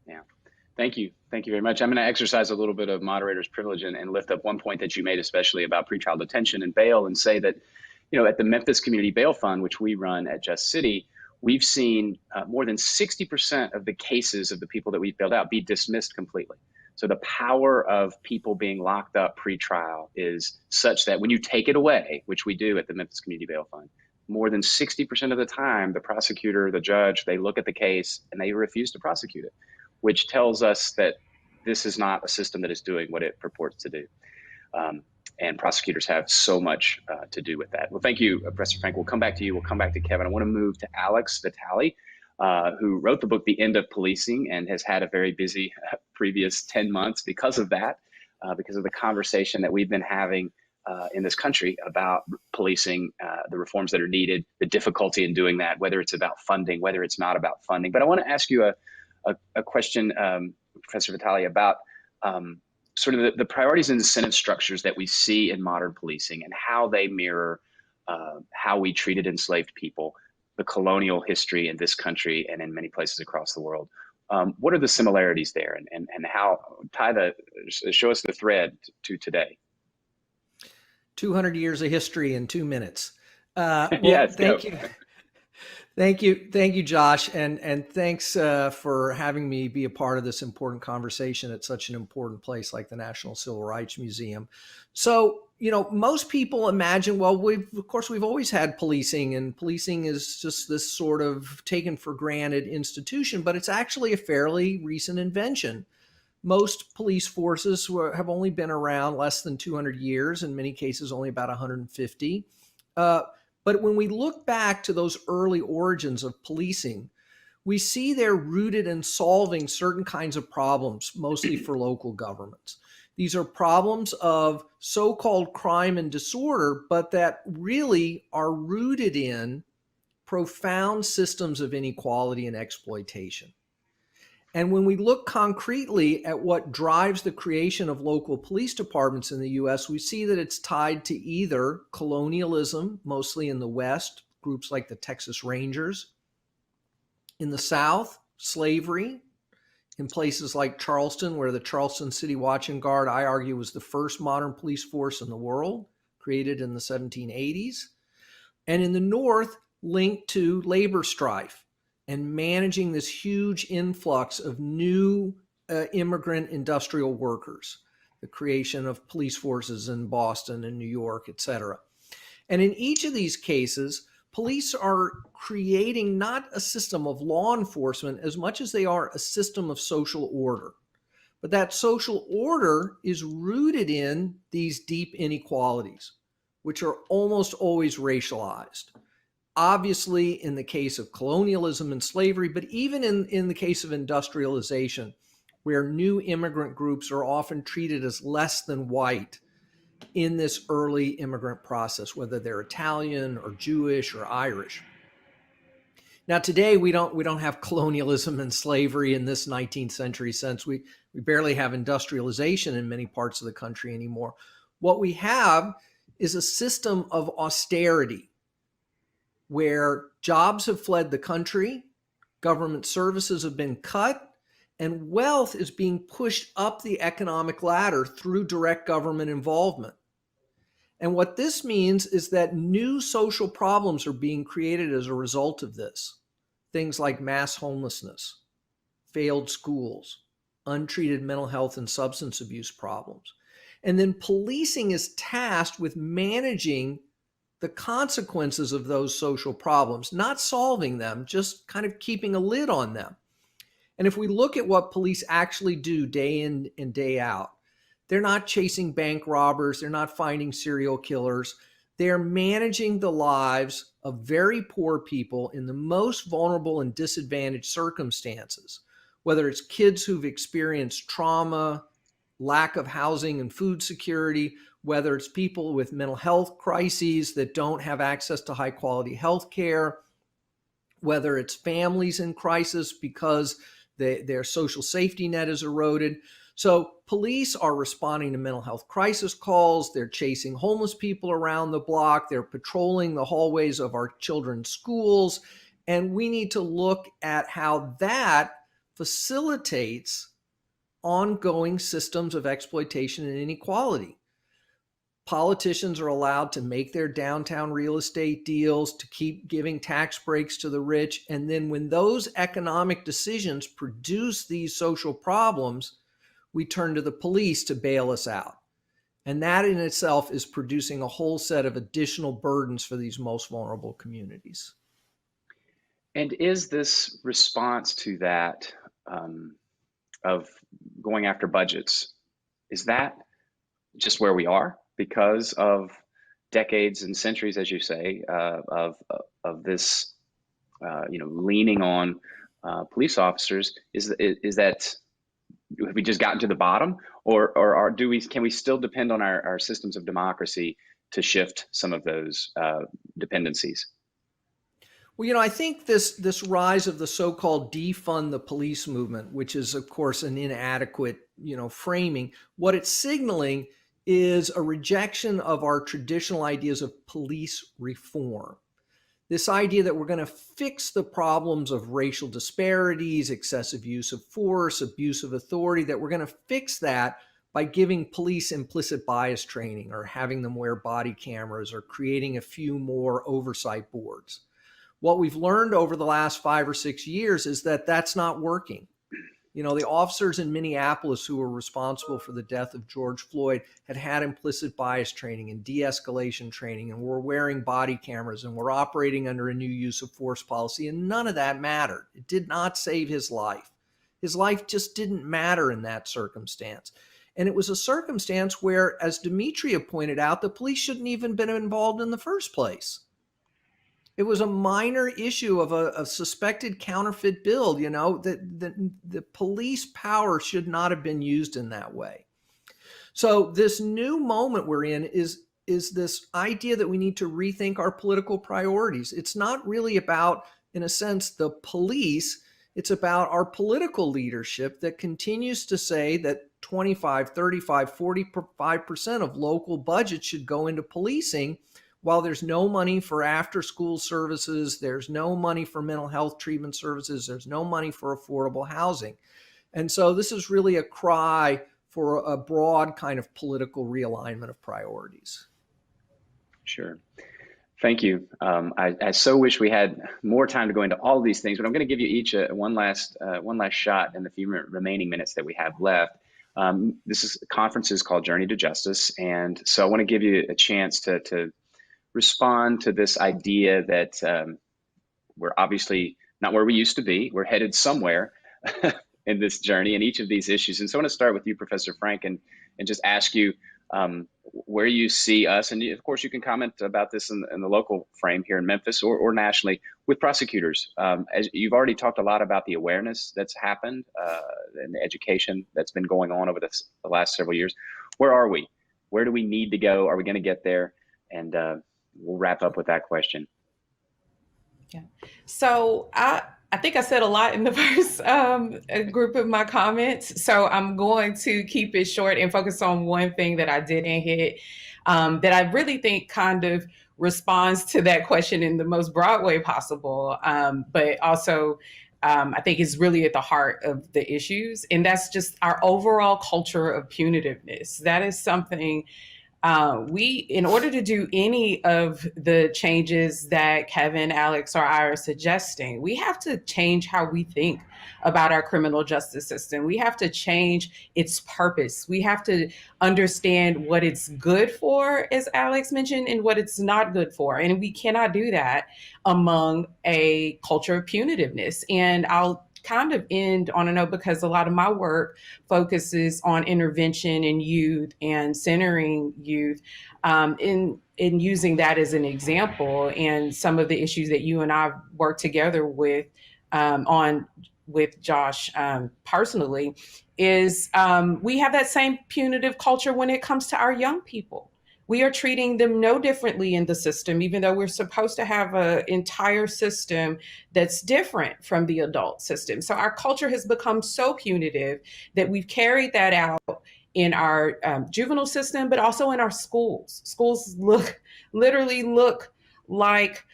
Yeah, thank you. Thank you very much. I'm going to exercise a little bit of moderator's privilege and lift up one point that you made, especially about pretrial detention and bail, and say that, at the Memphis Community Bail Fund, which we run at Just City, we've seen more than 60% of the cases of the people that we've bailed out be dismissed completely. So the power of people being locked up pre-trial is such that when you take it away, which we do at the Memphis Community Bail Fund, more than 60% of the time, the prosecutor, the judge, they look at the case and they refuse to prosecute it, which tells us that this is not a system that is doing what it purports to do. And prosecutors have so much to do with that. Well, thank you, Professor Frank. We'll come back to you. We'll come back to Kevin. I want to move to Alex Vitale, who wrote the book, The End of Policing, and has had a very busy previous 10 months because of that, because of the conversation that we've been having in this country about policing, the reforms that are needed, the difficulty in doing that, whether it's about funding, whether it's not about funding. But I want to ask you a question, Professor Vitale, about sort of the priorities and incentive structures that we see in modern policing and how they mirror how we treated enslaved people, the colonial history in this country and in many places across the world. What are the similarities there, and how show us the thread to today? 200 years of history in 2 minutes. Yes, thank you. Thank you, Josh, and thanks for having me be a part of this important conversation at such an important place like the National Civil Rights Museum. So, most people imagine, well, we've always had policing, and policing is just this sort of taken for granted institution, but it's actually a fairly recent invention. Most police forces have only been around less than 200 years, in many cases only about 150. But when we look back to those early origins of policing, we see they're rooted in solving certain kinds of problems, mostly for local governments. These are problems of so-called crime and disorder, but that really are rooted in profound systems of inequality and exploitation. And when we look concretely at what drives the creation of local police departments in the US, we see that it's tied to either colonialism, mostly in the West, groups like the Texas Rangers. In the South, slavery. In places like Charleston, where the Charleston City Watch and Guard, I argue, was the first modern police force in the world, created in the 1780s. And in the North, linked to labor strife and managing this huge influx of new immigrant industrial workers, the creation of police forces in Boston and New York, et cetera. And in each of these cases, police are creating not a system of law enforcement as much as they are a system of social order. But that social order is rooted in these deep inequalities, which are almost always racialized. Obviously, in the case of colonialism and slavery, but even in the case of industrialization, where new immigrant groups are often treated as less than white in this early immigrant process, whether they're Italian or Jewish or Irish. Now, today we don't have colonialism and slavery in this 19th century sense. We barely have industrialization in many parts of the country anymore. What we have is a system of austerity where jobs have fled the country, government services have been cut, and wealth is being pushed up the economic ladder through direct government involvement. And what this means is that new social problems are being created as a result of this. Things like mass homelessness, failed schools, untreated mental health and substance abuse problems. And then policing is tasked with managing the consequences of those social problems, not solving them, just kind of keeping a lid on them. And if we look at what police actually do day in and day out, they're not chasing bank robbers, they're not finding serial killers, they're managing the lives of very poor people in the most vulnerable and disadvantaged circumstances, whether it's kids who've experienced trauma, lack of housing and food security, whether it's people with mental health crises that don't have access to high quality health care, whether it's families in crisis because their social safety net is eroded. So police are responding to mental health crisis calls. They're chasing homeless people around the block. They're patrolling the hallways of our children's schools. And we need to look at how that facilitates ongoing systems of exploitation and inequality. Politicians are allowed to make their downtown real estate deals, to keep giving tax breaks to the rich. And then when those economic decisions produce these social problems, we turn to the police to bail us out. And that in itself is producing a whole set of additional burdens for these most vulnerable communities. And is this response to that of going after budgets, is that just where we are because of decades and centuries, as you say, of this, leaning on police officers? Is that, have we just gotten to the bottom, or can we still depend on our systems of democracy to shift some of those dependencies? Well, I think this rise of the so-called defund the police movement, which is, of course, an inadequate, framing, what it's signaling is a rejection of our traditional ideas of police reform. This idea that we're going to fix the problems of racial disparities, excessive use of force, abuse of authority, that we're going to fix that by giving police implicit bias training or having them wear body cameras or creating a few more oversight boards. What we've learned over the last 5 or 6 years is that that's not working. The officers in Minneapolis who were responsible for the death of George Floyd had implicit bias training and de-escalation training, and were wearing body cameras and were operating under a new use of force policy, and none of that mattered. It did not save his life. His life just didn't matter in that circumstance. And it was a circumstance where, as Demetria pointed out, the police shouldn't even been involved in the first place. It was a minor issue of a suspected counterfeit build, the police power should not have been used in that way. So this new moment we're in is this idea that we need to rethink our political priorities. It's not really about, in a sense, the police. It's about our political leadership that continues to say that 25, 35, 45% of local budgets should go into policing, while there's no money for after-school services, there's no money for mental health treatment services, there's no money for affordable housing. And so this is really a cry for a broad kind of political realignment of priorities. Sure. Thank you. I so wish we had more time to go into all of these things, but I'm going to give you each one last shot in the few remaining minutes that we have left. This conference is called Journey to Justice, and so I want to give you a chance to respond to this idea that we're obviously not where we used to be. We're headed somewhere in this journey in each of these issues. And so I want to start with you, Professor Frank, and just ask you where you see us. And of course, you can comment about this in the local frame here in Memphis or nationally with prosecutors. As you've already talked a lot about the awareness that's happened and the education that's been going on over the last several years. Where are we? Where do we need to go? Are we going to get there? And we'll wrap up with that question. Yeah. So I think I said a lot in the first group of my comments. So I'm going to keep it short and focus on one thing that I didn't hit that I really think kind of responds to that question in the most broad way possible, but also I think is really at the heart of the issues. And that's just our overall culture of punitiveness. That is something in order to do any of the changes that Kevin, Alex, or I are suggesting, we have to change how we think about our criminal justice system. We have to change its purpose. We have to understand what it's good for, as Alex mentioned, and what it's not good for. And we cannot do that among a culture of punitiveness. And I'll kind of end on a note because a lot of my work focuses on intervention in youth and centering youth in using that as an example. And some of the issues that you and I work together with with Josh personally is we have that same punitive culture when it comes to our young people. We are treating them no differently in the system, even though we're supposed to have an entire system that's different from the adult system. So our culture has become so punitive that we've carried that out in our juvenile system, but also in our schools. Schools literally look like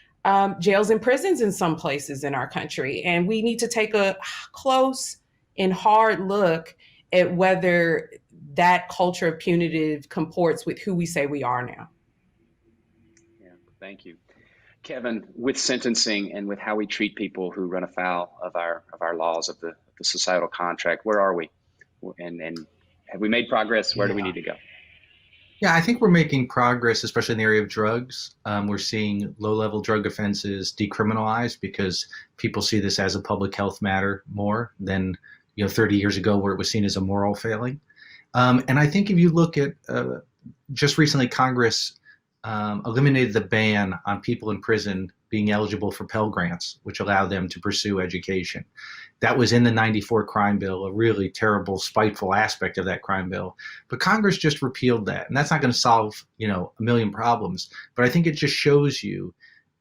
jails and prisons in some places in our country. And we need to take a close and hard look at whether that culture of punitive comports with who we say we are now. Yeah, thank you. Kevin, with sentencing and with how we treat people who run afoul of our laws, of the societal contract, where are we? And have we made progress? Where do we need to go? Yeah, I think we're making progress, especially in the area of drugs. We're seeing low-level drug offenses decriminalized because people see this as a public health matter more than 30 years ago, where it was seen as a moral failing. And I think if you look at just recently, Congress eliminated the ban on people in prison being eligible for Pell Grants, which allow them to pursue education. That was in the '94 crime bill, a really terrible, spiteful aspect of that crime bill. But Congress just repealed that. And that's not going to solve, a million problems. But I think it just shows you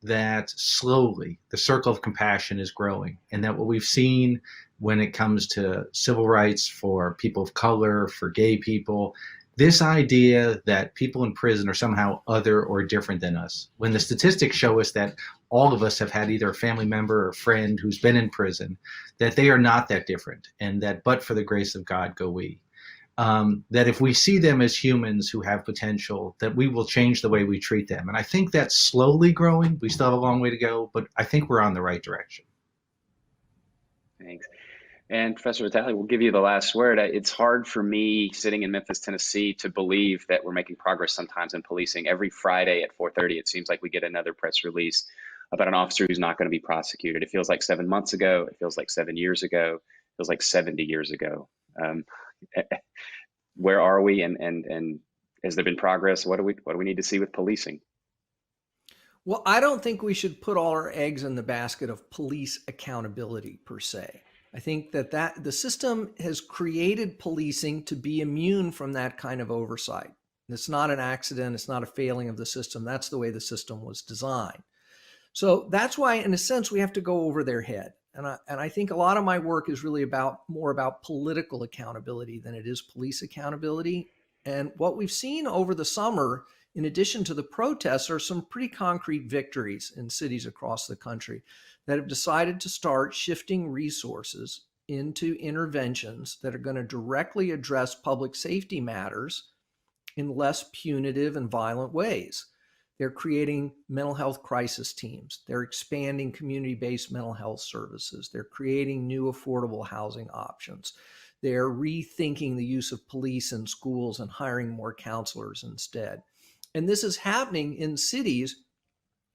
that slowly the circle of compassion is growing, and that what we've seen when it comes to civil rights for people of color, for gay people, this idea that people in prison are somehow other or different than us, when the statistics show us that all of us have had either a family member or friend who's been in prison, that they are not that different, and that but for the grace of God go we. That if we see them as humans who have potential, that we will change the way we treat them. And I think that's slowly growing. We still have a long way to go, but I think we're on the right direction. Thanks. And Professor Vitale, we'll give you the last word. It's hard for me sitting in Memphis, Tennessee, to believe that we're making progress sometimes in policing. Every Friday at 4:30, it seems like we get another press release about an officer who's not going to be prosecuted. It feels like 7 months ago. It feels like 7 years ago. It feels like 70 years ago. Where are we? And has there been progress? What do we need to see with policing? Well, I don't think we should put all our eggs in the basket of police accountability per se. I think that the system has created policing to be immune from that kind of oversight. It's not an accident. It's not a failing of the system. That's the way the system was designed. So that's why, in a sense, we have to go over their head. And I think a lot of my work is really more about political accountability than it is police accountability. And what we've seen over the summer, in addition to the protests, are some pretty concrete victories in cities across the country that have decided to start shifting resources into interventions that are going to directly address public safety matters in less punitive and violent ways. They're creating mental health crisis teams. They're expanding community-based mental health services. They're creating new affordable housing options. They're rethinking the use of police in schools and hiring more counselors instead. And this is happening in cities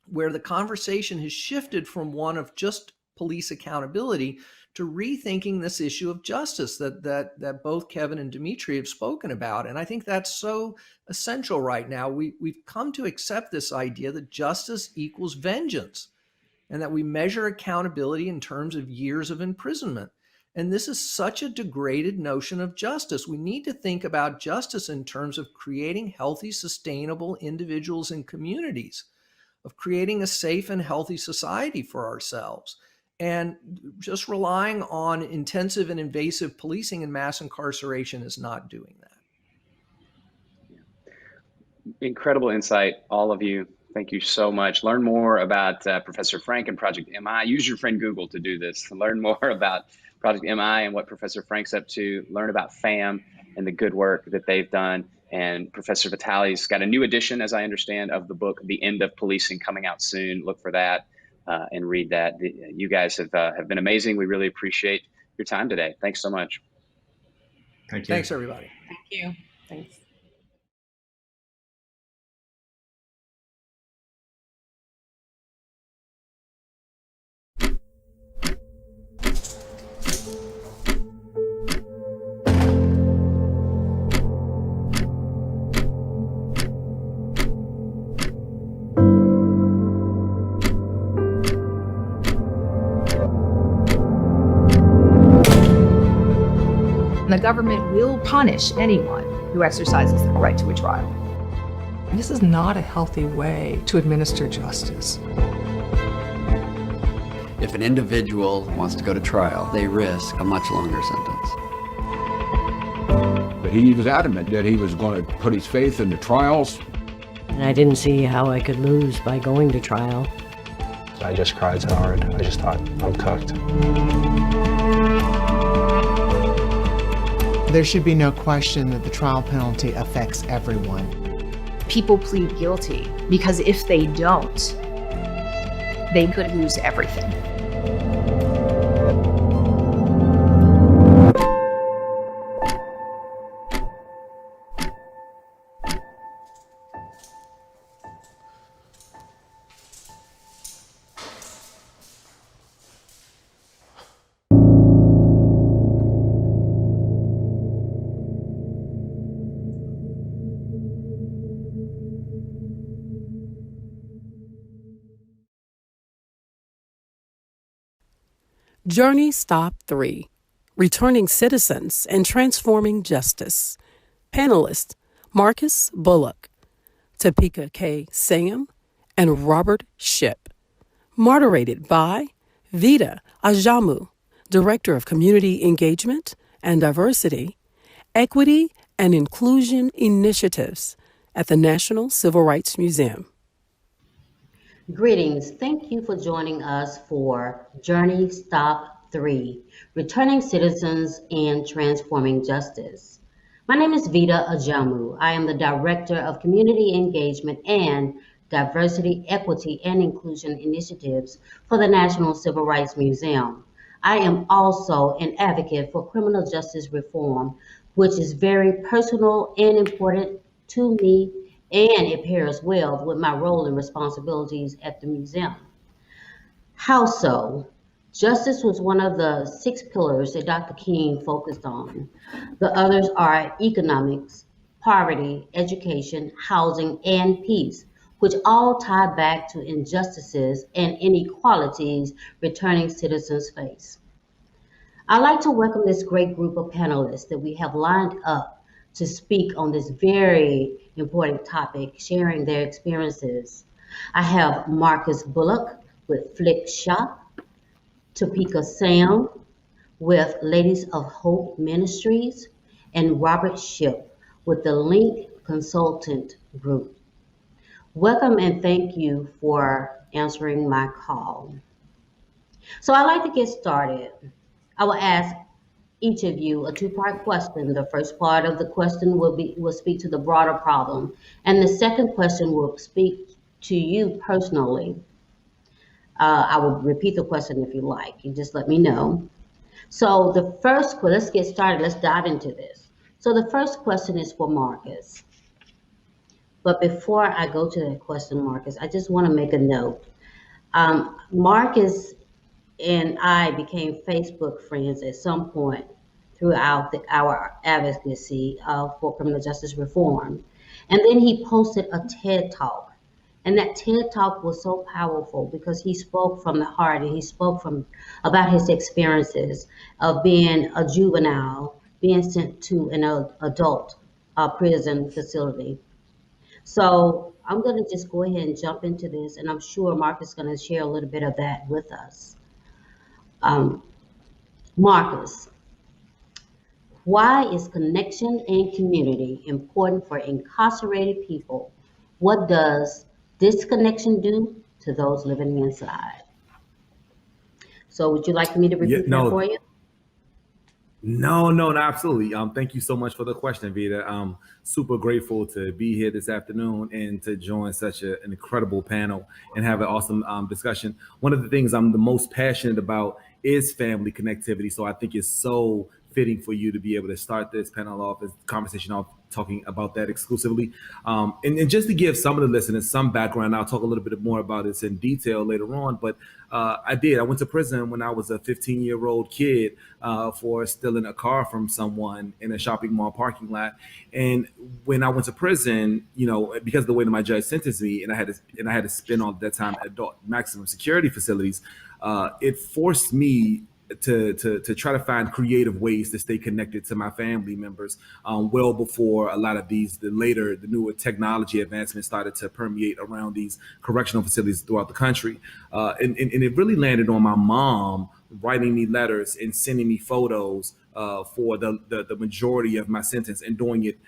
where the conversation has shifted from one of just police accountability to rethinking this issue of justice that both Kevin and Dimitri have spoken about. And I think that's so essential right now. We've come to accept this idea that justice equals vengeance and that we measure accountability in terms of years of imprisonment. And this is such a degraded notion of justice. We need to think about justice in terms of creating healthy, sustainable individuals and communities, of creating a safe and healthy society for ourselves. And just relying on intensive and invasive policing and mass incarceration is not doing that. Incredible insight, all of you. Thank you so much. Learn more about Professor Frank and Project MI. Use your friend Google to do this. Learn more about Project MI and what Professor Frank's up to. Learn about FAM and the good work that they've done. And Professor Vitale's got a new edition, as I understand, of the book, The End of Policing, coming out soon. Look for that and read that. You guys have been amazing. We really appreciate your time today. Thanks so much. Thank you. Thanks, everybody. Thank you. Thanks. The government will punish anyone who exercises their right to a trial. This is not a healthy way to administer justice. If an individual wants to go to trial, they risk a much longer sentence. But he was adamant that he was going to put his faith in the trials. And I didn't see how I could lose by going to trial. I just cried so hard. I just thought, I'm cooked. There should be no question that the trial penalty affects everyone. People plead guilty because if they don't, they could lose everything. Journey Stop 3: Returning Citizens and Transforming Justice. Panelists Marcus Bullock, Topeka K. Sam, and Robert Shipp. Moderated by Vida Ajamu, Director of Community Engagement and Diversity, Equity and Inclusion Initiatives at the National Civil Rights Museum. Greetings. Thank you for joining us for Journey Stop 3, Returning Citizens and Transforming Justice. My name is Vida Ajamu. I am the Director of Community Engagement and Diversity, Equity, and Inclusion Initiatives for the National Civil Rights Museum. I am also an advocate for criminal justice reform, which is very personal and important to me, and it pairs well with my role and responsibilities at the museum. How so? Justice was one of the 6 pillars that Dr. King focused on. The others are economics, poverty, education, housing, and peace, which all tie back to injustices and inequalities returning citizens face. I'd like to welcome this great group of panelists that we have lined up to speak on this very important topic, sharing their experiences. I have Marcus Bullock with Flick Shop, Topeka Sam with Ladies of Hope Ministries, and Robert Shipp with the Link Consultant Group. Welcome and thank you for answering my call. So I'd like to get started. I will ask each of you a 2-part question. The first part of the question will speak to the broader problem, and the second question will speak to you personally, I will repeat the question if you like. You just let me know. So let's get started. Let's dive into this. So the first question is for Marcus. But before I go to that question, Marcus, I just want to make a note. Marcus and I became Facebook friends at some point throughout our advocacy for criminal justice reform. And then he posted a TED Talk. And that TED Talk was so powerful because he spoke from the heart, and he spoke about his experiences of being a juvenile, being sent to an adult prison facility. So I'm going to just go ahead and jump into this, and I'm sure Marcus is going to share a little bit of that with us. Marcus, why is connection and community important for incarcerated people? What does disconnection do to those living inside? So would you like me to repeat that for you? No, absolutely. Thank you so much for the question, Vida. I'm super grateful to be here this afternoon and to join such an incredible panel and have an awesome discussion. One of the things I'm the most passionate about is family connectivity. So I think it's so fitting for you to be able to start this panel off, this conversation off, talking about that exclusively. And just to give some of the listeners some background, I'll talk a little bit more about this in detail later on, but I went to prison when I was a 15-year-old kid for stealing a car from someone in a shopping mall parking lot. And when I went to prison, because of the way that my judge sentenced me, and I had to spend all that time at adult maximum security facilities, it forced me to try to find creative ways to stay connected to my family members well before a lot of the newer technology advancements started to permeate around these correctional facilities throughout the country. And it really landed on my mom writing me letters and sending me photos for the majority of my sentence, and doing it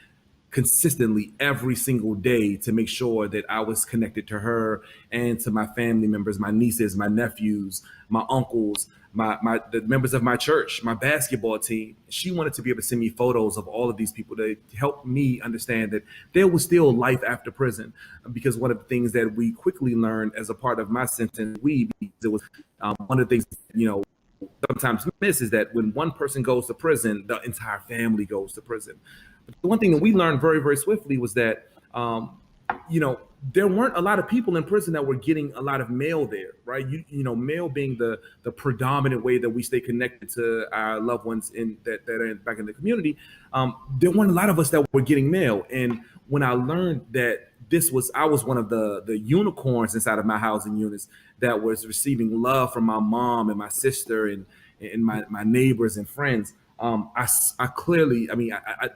consistently every single day to make sure that I was connected to her and to my family members, my nieces, my nephews, my uncles, the members of my church, my basketball team. She wanted to be able to send me photos of all of these people to help me understand that there was still life after prison. Because one of the things that we quickly learned as a part of my sentence, it was one of the things, sometimes miss is that when one person goes to prison, the entire family goes to prison. But the one thing that we learned very, very swiftly was that, there weren't a lot of people in prison that were getting a lot of mail there, right? Mail being the predominant way that we stay connected to our loved ones that are back in the community. There weren't a lot of us that were getting mail. And when I learned that I was one of the unicorns inside of my housing units that was receiving love from my mom and my sister and my neighbors and friends, I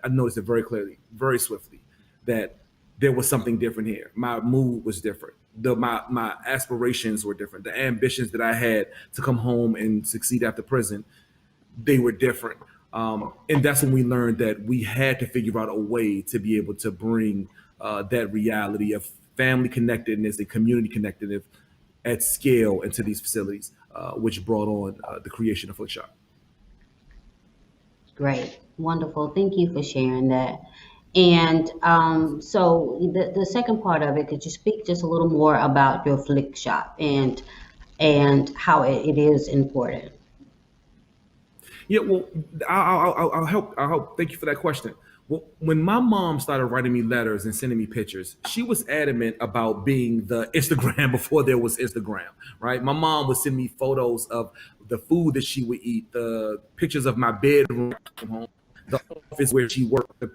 noticed it very clearly, very swiftly, that there was something different here. My mood was different. My aspirations were different. The ambitions that I had to come home and succeed after prison, they were different. And that's when we learned that we had to figure out a way to be able to bring that reality of family connectedness and community connectedness at scale into these facilities, which brought on the creation of Flickshop. Great. Wonderful. Thank you for sharing that. And so the second part of it, could you speak just a little more about your Flickshop and how it is important? Yeah, well, I'll help. Thank you for that question. Well, when my mom started writing me letters and sending me pictures, she was adamant about being the Instagram before there was Instagram, right? My mom would send me photos of the food that she would eat, the pictures of my bedroom at home, the office where she worked, her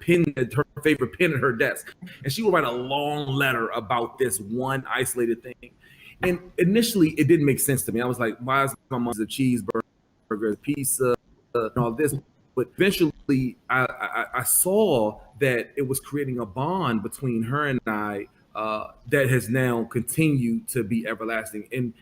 favorite pen at her desk. And she would write a long letter about this one isolated thing. And initially, it didn't make sense to me. I was like, why is my mom's a cheeseburger, pizza, and all this? But eventually, I saw that it was creating a bond between her and I that has now continued to be everlasting. And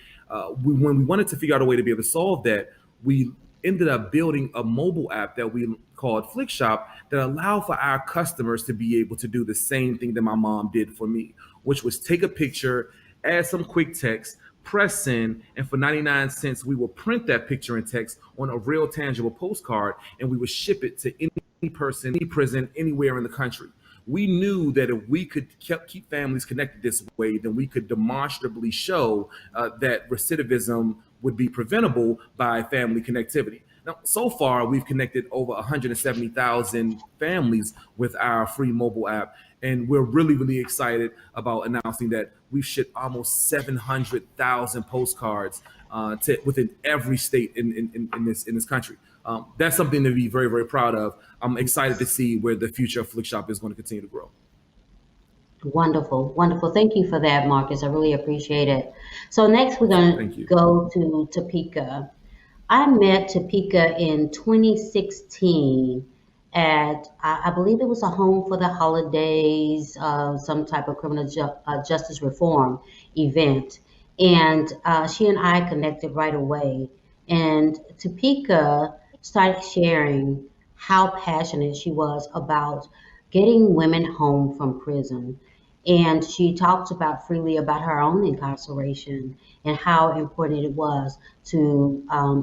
when we wanted to figure out a way to be able to solve that, we ended up building a mobile app that we called Flickshop that allowed for our customers to be able to do the same thing that my mom did for me, which was take a picture, add some quick text, press send, and for 99 cents, we will print that picture and text on a real tangible postcard, and we would ship it to any person, any prison, anywhere in the country. we knew that if we could keep families connected this way, then we could demonstrably show that recidivism would be preventable by family connectivity. Now, so far, we've connected over 170,000 families with our free mobile app. And we're really, really excited about announcing that we've shipped almost 700,000 postcards within every state in this country. That's something to be very, very proud of. I'm excited to see where the future of Flick Shop is going to continue to grow. Wonderful, wonderful. Thank you for that, Marcus. I really appreciate it. So next we're going to go to Topeka. I met Topeka in 2016 at, I believe it was a Home for the Holidays, some type of criminal justice reform event. And she and I connected right away. And Topeka started sharing how passionate she was about getting women home from prison. And she talked freely about her own incarceration and how important it was to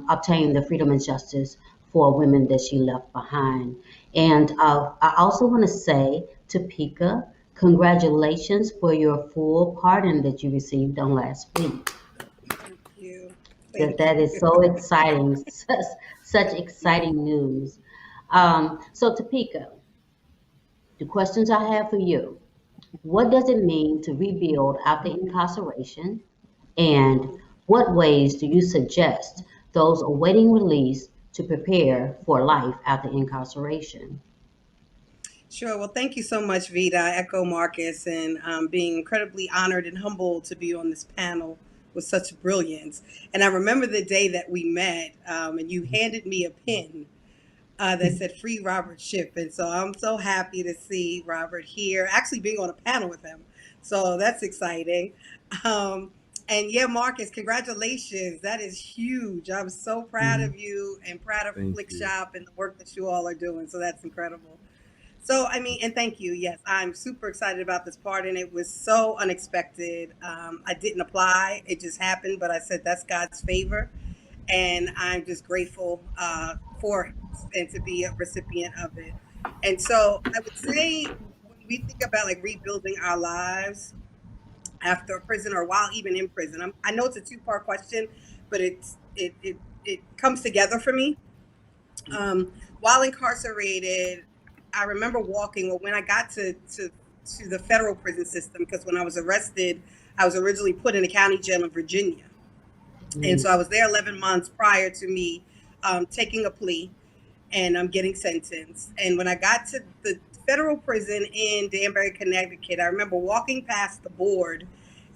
obtain the freedom and justice for women that she left behind. And I also want to say, Topeka, congratulations for your full pardon that you received on last week. Thank you. That is so exciting, such exciting news. So Topeka, the questions I have for you. What does it mean to rebuild after incarceration? And what ways do you suggest those awaiting release to prepare for life after incarceration? Sure. Well, thank you so much, Vida. I echo Marcus and being incredibly honored and humbled to be on this panel with such brilliance. And I remember the day that we met and you handed me a pin that said Free Robert Schiff. And so I'm so happy to see Robert here, actually being on a panel with him. So that's exciting. And yeah, Marcus, congratulations. That is huge. I'm so proud of you and proud of Flick Shop and the work that you all are doing. So that's incredible. So, I mean, and thank you. Yes, I'm super excited about this pardon. It was so unexpected. I didn't apply. It just happened, but I said that's God's favor. And I'm just grateful for it and to be a recipient of it. And so I would say when we think about like rebuilding our lives after prison or while even in prison, I know it's a two-part question, but it comes together for me. While incarcerated, I remember walking, well, when I got to the federal prison system, because when I was arrested, I was originally put in a county jail in Virginia. And so I was there 11 months prior to me taking a plea and getting sentenced. And when I got to the federal prison in Danbury, Connecticut, I remember walking past the board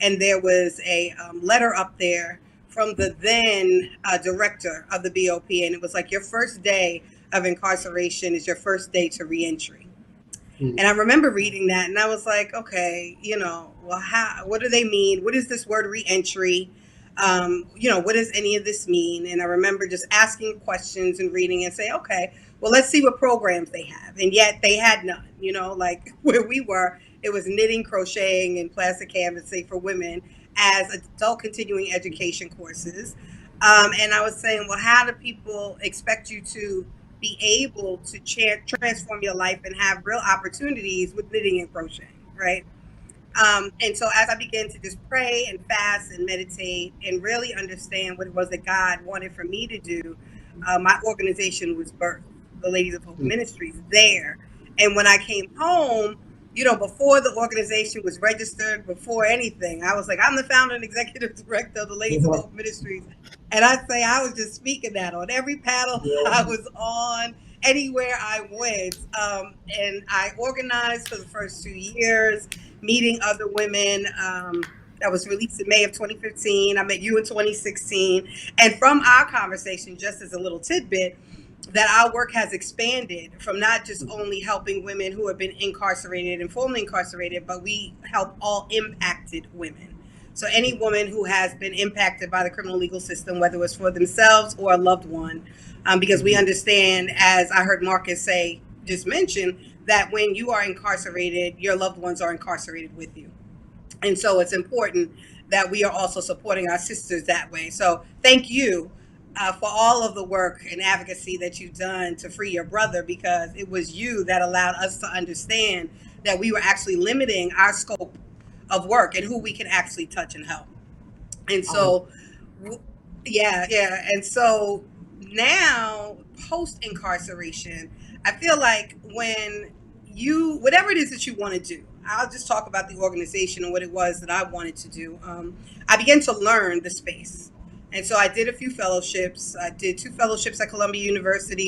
and there was a letter up there from the then director of the BOP. And it was like, your first day of incarceration is your first day to reentry. And I remember reading that and I was like, okay, well, what do they mean? What is this word reentry? What does any of this mean? And I remember just asking questions and reading and say, okay, well, let's see what programs they have. And yet they had none, like where we were, it was knitting, crocheting, and plastic canvassing for women as adult continuing education courses. And I was saying, well, how do people expect you to be able to transform your life and have real opportunities with knitting and crocheting, right? And so as I began to just pray and fast and meditate and really understand what it was that God wanted for me to do, my organization was birthed, the Ladies of Hope Ministries, there. And when I came home, before the organization was registered, before anything, I was like, I'm the founder and executive director of the Ladies of Hope Ministries. And I say I was just speaking that on every panel I was on, anywhere I went. And I organized for the first 2 years, meeting other women. That was released in May of 2015. I met you in 2016. And from our conversation, just as a little tidbit, that our work has expanded from not just only helping women who have been incarcerated and formerly incarcerated, but we help all impacted women. So any woman who has been impacted by the criminal legal system, whether it's for themselves or a loved one, because we understand, as I heard Marcus just mention, that when you are incarcerated, your loved ones are incarcerated with you. And so it's important that we are also supporting our sisters that way. So thank you for all of the work and advocacy that you've done to free your brother, because it was you that allowed us to understand that we were actually limiting our scope of work and who we can actually touch and help. And so, yeah. And so now, post incarceration, I feel like when whatever it is that you want to do, I'll just talk about the organization and what it was that I wanted to do. I began to learn the space. And so I did a few fellowships. I did 2 fellowships at Columbia University